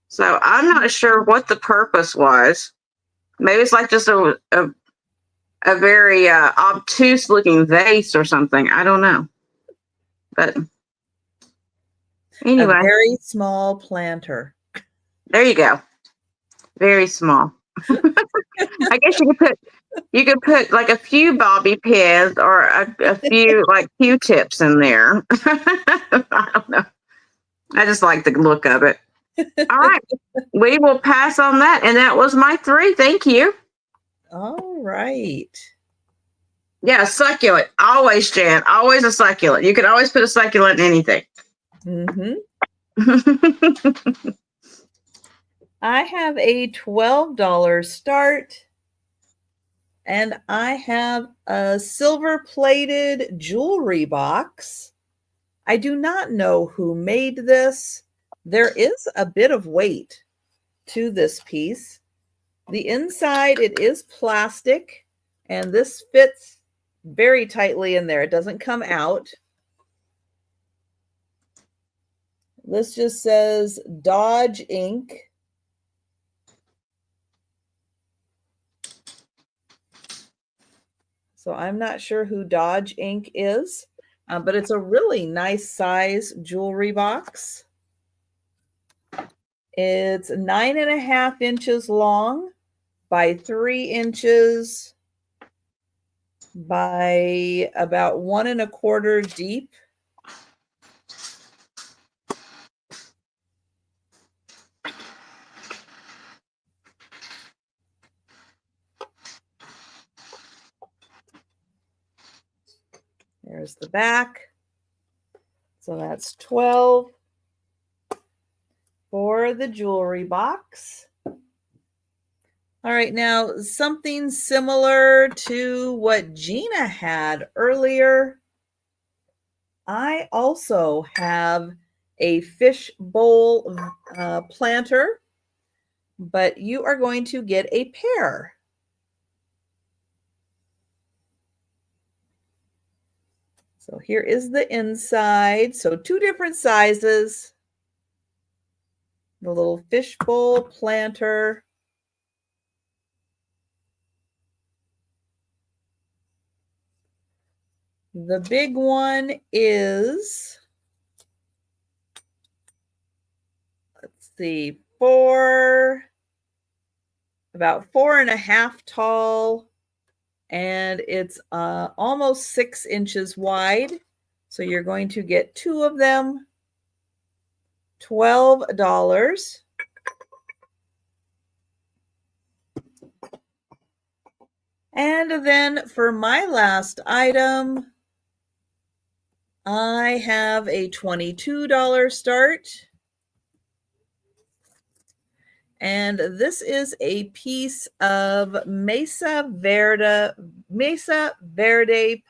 So I'm not sure what the purpose was. Maybe it's like just a very obtuse looking vase or something. I don't know. But anyway. A very small planter. There you go. Very small. I guess you could put like a few bobby pins or a few like Q-tips in there. I don't know. I just like the look of it. All right. We will pass on that. And that was my 3. Thank you. All right. Yeah, succulent. Always, Jan. Always a succulent. You can always put a succulent in anything. Mm-hmm. I have a $12 start, and I have a silver-plated jewelry box. I do not know who made this. There is a bit of weight to this piece. The inside, it is plastic, and this fits very tightly in there. It doesn't come out. This just says Dodge Inc. So I'm not sure who Dodge Inc. is, but it's a really nice size jewelry box. It's 9.5 inches long by 3 inches by about 1.25 deep. There's the back. So that's 12 for the jewelry box. All right, now something similar to what Gina had earlier. I also have a fish bowl planter, but you are going to get a pair. So here is the inside. So 2 different sizes. The little fish bowl planter. The big one is, let's see, about 4.5 tall, and it's almost 6 inches wide. So you're going to get 2 of them, $12. And then for my last item, I have a $22 start. And this is a piece of Mesa Verde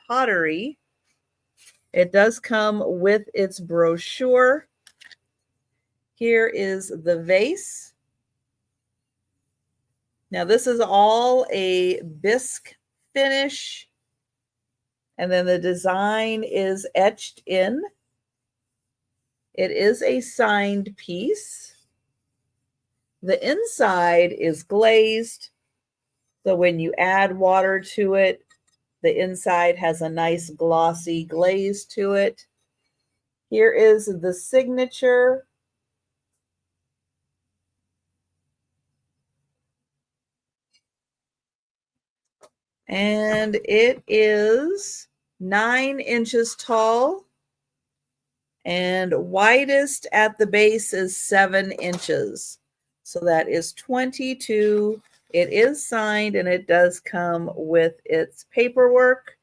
pottery. It does come with its brochure. Here is the vase. Now this is all a bisque finish. And then the design is etched in. It is a signed piece. The inside is glazed. So when you add water to it, the inside has a nice glossy glaze to it. Here is the signature. And it is 9 inches tall, and widest at the base is 7 inches. So that is 22. It is signed, and it does come with its paperwork.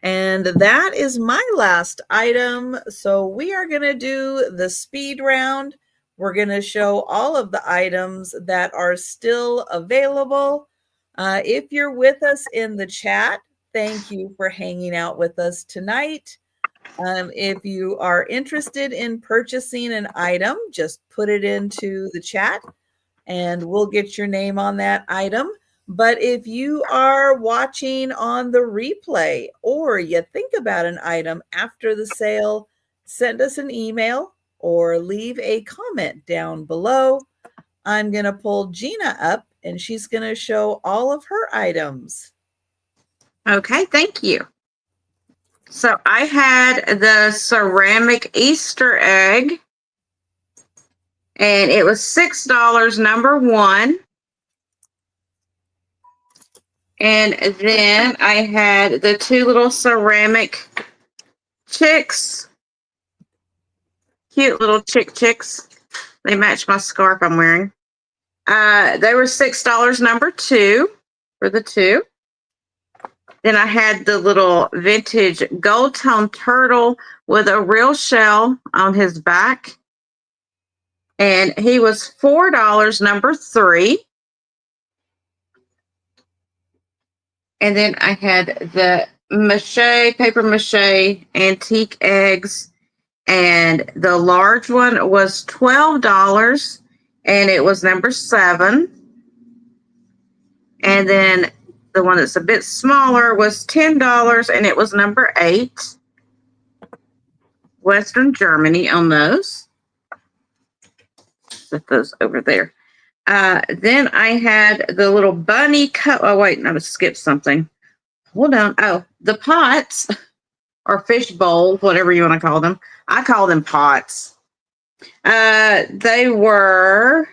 And that is my last item. So we are going to do the speed round. We're going to show all of the items that are still available. If you're with us in the chat, thank you for hanging out with us tonight. If you are interested in purchasing an item, just put it into the chat and we'll get your name on that item. But if you are watching on the replay or you think about an item after the sale, send us an email or leave a comment down below. I'm going to pull Gina up and she's going to show all of her items. Okay, thank you. So I had the ceramic Easter egg, and it was $6, number 1. And then I had the 2 little ceramic chicks, cute little chicks. They match my scarf I'm wearing. They were $6, number 2, for the 2. Then I had the little vintage gold tone turtle with a real shell on his back. And he was $4, number 3. And then I had the paper mache antique eggs. And the large one was $12. And it was number 7. And then the one that's a bit smaller was $10, and it was number 8. Western Germany on those. Put those over there. Then I had the little bunny cup. Oh, wait, I skipped something. hold on. Oh, the pots or fish bowl, whatever you want to call them. I call them pots. They were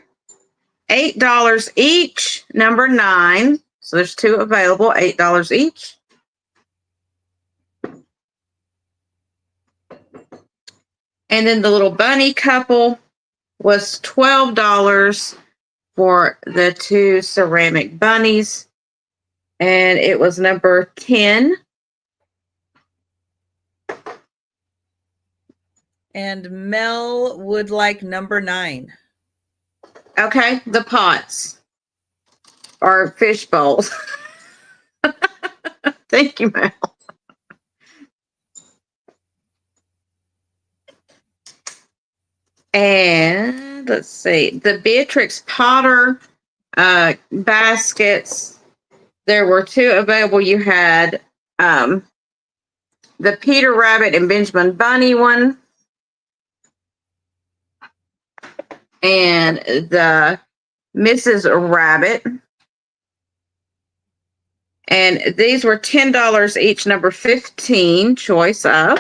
$8 each, number 9. So there's 2 available, $8 each. And then the little bunny couple was $12 for the 2 ceramic bunnies. And it was number 10. And Mel would like number 9. Okay, the pots or fish bowls. Thank you, Mel. And let's see, the Beatrix Potter baskets. There were 2 available. You had the Peter Rabbit and Benjamin Bunny one, and the Mrs. Rabbit. And these were $10 each, number 15, choice of.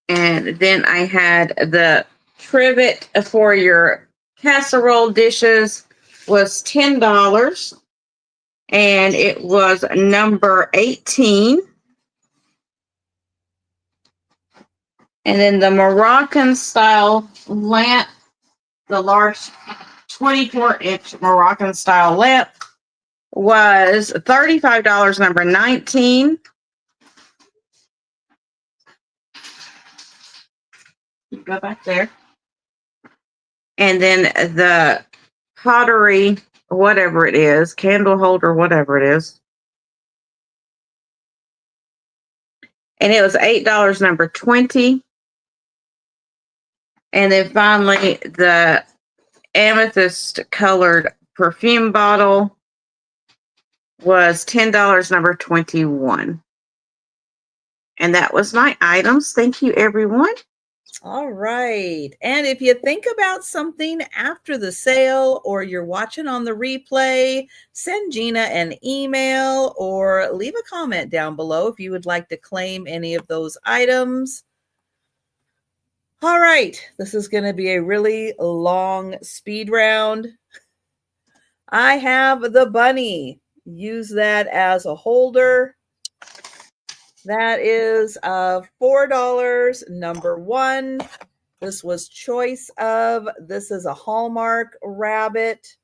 And then I had the trivet for your casserole dishes was $10. And it was number 18. And then the Moroccan style lamp, the large 24-inch Moroccan style lamp was $35, number 19. Go back there. And then the pottery, whatever it is, candle holder, whatever it is. And it was $8, number 20. And then finally, the amethyst colored perfume bottle was $10, number 21. And that was my items. Thank you, everyone. All right. And if you think about something after the sale or you're watching on the replay, send Gina an email or leave a comment down below if you would like to claim any of those items. All right. This is going to be a really long speed round. I have the bunny. Use that as a holder. That is $4, number 1. This was choice of. This is a Hallmark rabbit.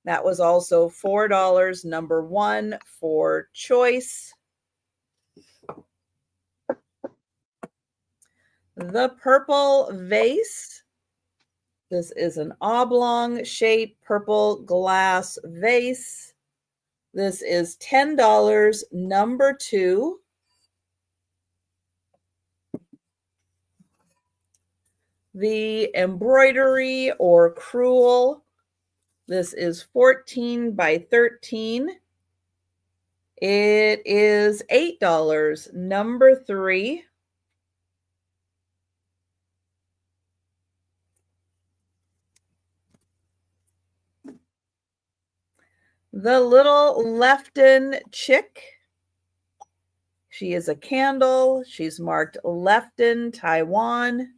That was also $4, number 1 for choice. The purple vase. This is an oblong shaped purple glass vase. This is $10, number 2. The embroidery or crewel. This is 14 by 13. It is $8, number 3. The little Lefton chick. She is a candle. She's marked Lefton, Taiwan.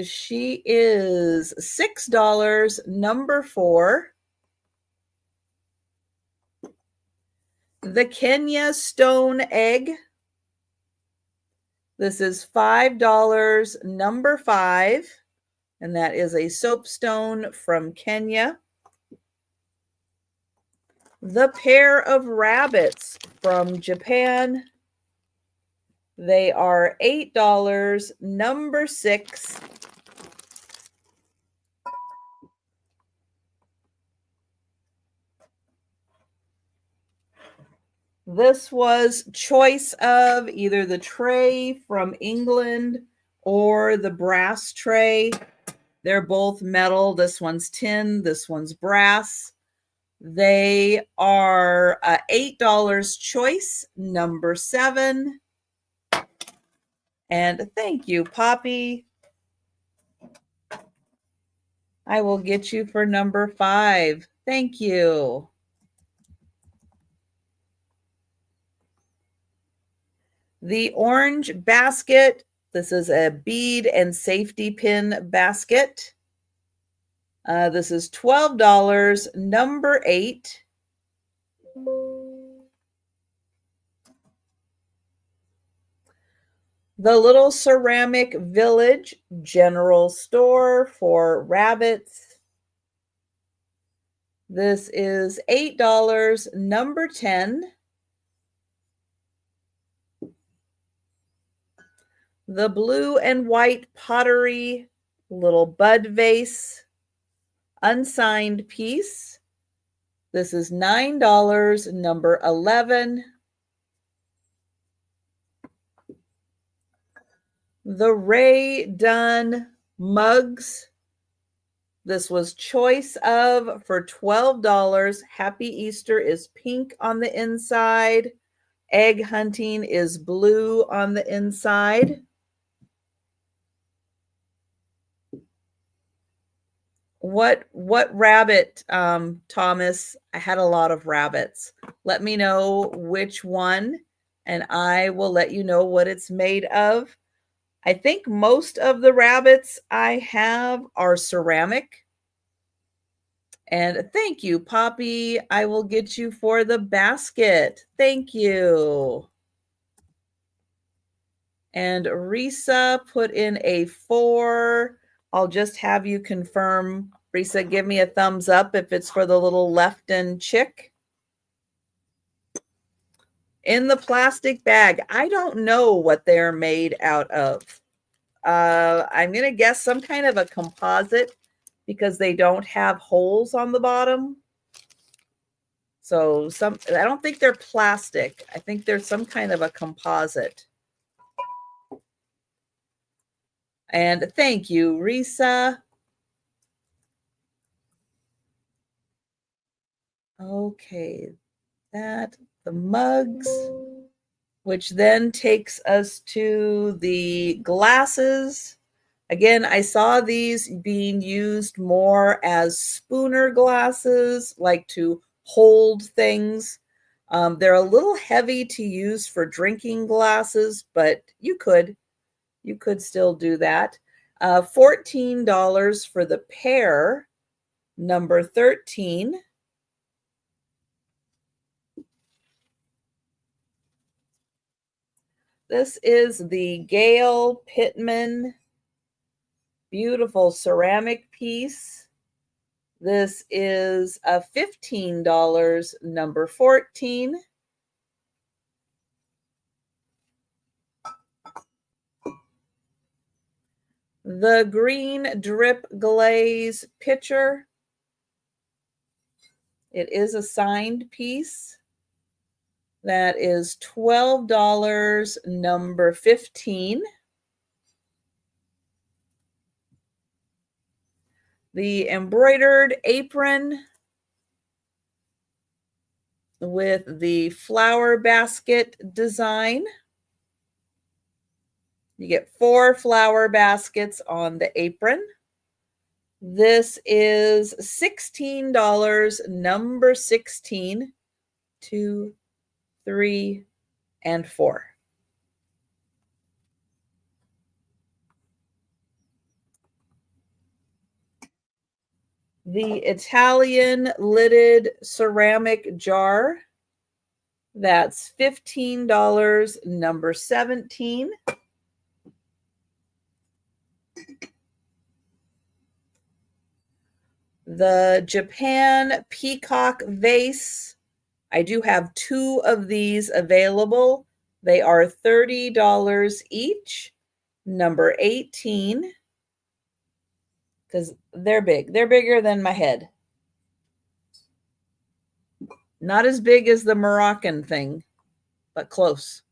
She is $6, number 4. The Kenya stone egg. This is $5, number 5. And that is a soapstone from Kenya. The pair of rabbits from Japan. They are $8, number 6. This was choice of either the tray from England or the brass tray. They're both metal. This one's tin. This one's brass. They are $8 choice, number 7. And thank you, Poppy. I will get you for number 5. Thank you. The orange basket. This is a bead and safety pin basket. This is $12, number 8. The Little Ceramic Village General Store for rabbits. This is $8, number 10. The Blue and White Pottery Little Bud Vase, unsigned piece. This is $9, number 11. The Ray Dunn mugs. This was choice of for $12. Happy Easter is pink on the inside. Egg hunting is blue on the inside. What rabbit, Thomas? I had a lot of rabbits. Let me know which one, and I will let you know what it's made of. I think most of the rabbits I have are ceramic. And thank you, Poppy. I will get you for the basket. Thank you. And Risa put in a 4. I'll just have you confirm. Risa, give me a thumbs up if it's for the little Lefton chick. In the plastic bag. I don't know what they're made out of. I'm going to guess some kind of a composite because they don't have holes on the bottom. So I don't think they're plastic. I think they're some kind of a composite. And thank you, Risa. Okay, the mugs, which then takes us to the glasses. Again, I saw these being used more as spooner glasses, like to hold things. They're a little heavy to use for drinking glasses, but you could still do that. $14 for the pair, number 13. This is the Gail Pittman beautiful ceramic piece. This is a $15, number 14. The green drip glaze pitcher. It is a signed piece. That is $12, number 15. The embroidered apron with the flower basket design. You get 4 flower baskets on the apron. This is $16, number 16, 2, 3, and 4. The Italian lidded ceramic jar. That's $15, number 17. The Japan peacock vase. I do have 2 of these available. They are $30 each, number 18. Because they're big. They're bigger than my head. Not as big as the Moroccan thing, but close.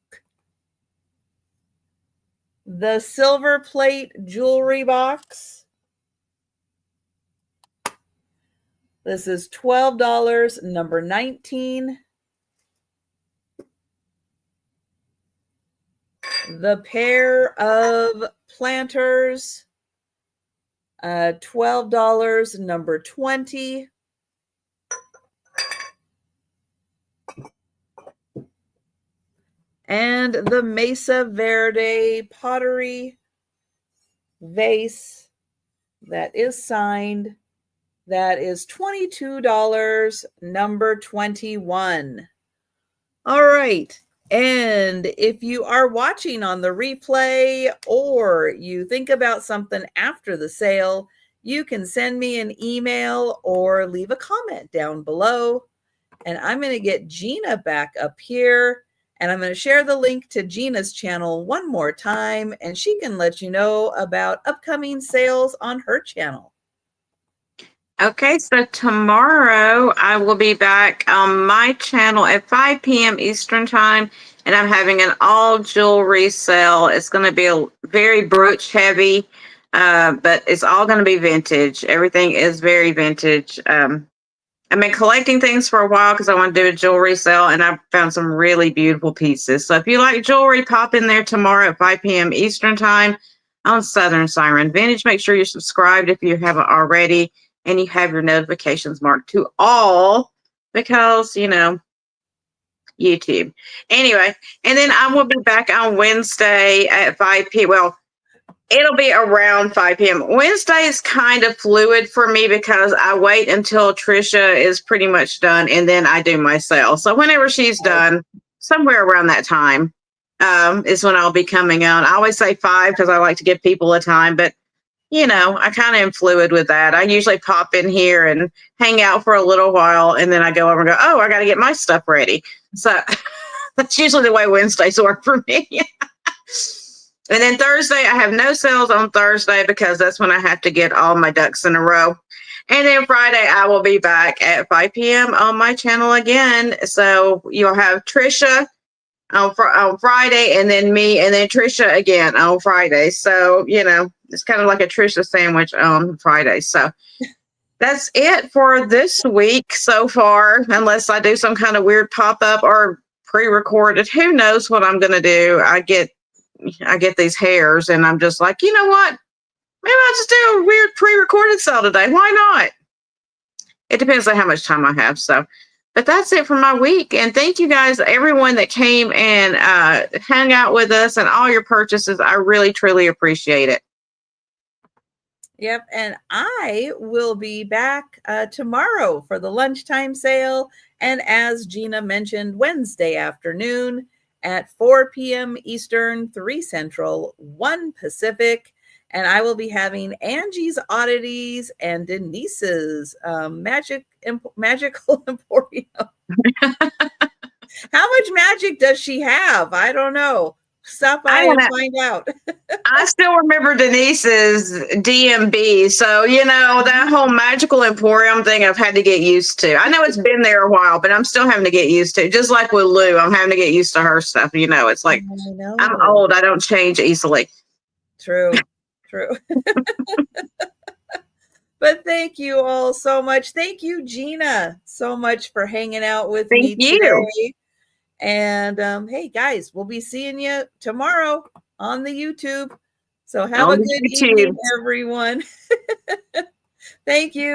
The silver plate jewelry box. This is $12, number 19. The pair of planters. $12, number 20. And the Mesa Verde pottery vase that is signed, that is $22, number 21. All right. And if you are watching on the replay or you think about something after the sale, you can send me an email or leave a comment down below. And I'm going to get Gina back up here. And I'm going to share the link to Gina's channel one more time, and she can let you know about upcoming sales on her channel. Okay, so tomorrow I will be back on my channel at 5 p.m. Eastern time, and I'm having an all jewelry sale. It's going to be a very brooch heavy, but it's all going to be vintage. Everything is very vintage. I've been collecting things for a while because I want to do a jewelry sale, and I found some really beautiful pieces. So if you like jewelry, pop in there tomorrow at 5 p.m. Eastern time on Southern Siren Vintage. Make sure you're subscribed if you haven't already, and you have your notifications marked to all because, you know, YouTube. Anyway, and then I will be back on Wednesday at 5 p.m. Well, it'll be around 5 p.m. Wednesday is kind of fluid for me because I wait until Trisha is pretty much done and then I do my sale. So whenever she's done, somewhere around that time is when I'll be coming on. I always say 5 because I like to give people a time, but you know, I kind of am fluid with that. I usually pop in here and hang out for a little while and then I go over and go, oh, I got to get my stuff ready. So that's usually the way Wednesdays work for me. And then Thursday, I have no sales on Thursday because that's when I have to get all my ducks in a row. And then Friday, I will be back at 5 p.m. on my channel again. So you'll have Trisha on Friday and then me and then Trisha again on Friday. So, you know, it's kind of like a Trisha sandwich on Friday. So that's it for this week so far, unless I do some kind of weird pop-up or pre-recorded. Who knows what I'm going to do? I get these hairs and I'm just like, you know what? Maybe I'll just do a weird pre-recorded sale today. Why not? It depends on how much time I have. So, but that's it for my week. And thank you guys, everyone that came and hung out with us and all your purchases. I really, truly appreciate it. Yep. And I will be back tomorrow for the lunchtime sale. And as Gina mentioned, Wednesday afternoon at 4 p.m. Eastern, 3 Central, 1 Pacific. And I will be having Angie's Oddities and Denise's Magical Emporium. How much magic does she have? I don't know. Stop by and find out. I still remember Denise's DMB. So, you know, that whole Magical Emporium thing I've had to get used to. I know it's been there a while, but I'm still having to get used to it. Just like with Lou, I'm having to get used to her stuff. You know, it's like I'm old. I don't change easily. True. But thank you all so much. Thank you, Gina, so much for hanging out with me today. And hey, guys, we'll be seeing you tomorrow on the YouTube. So have a good evening, everyone. Thank you.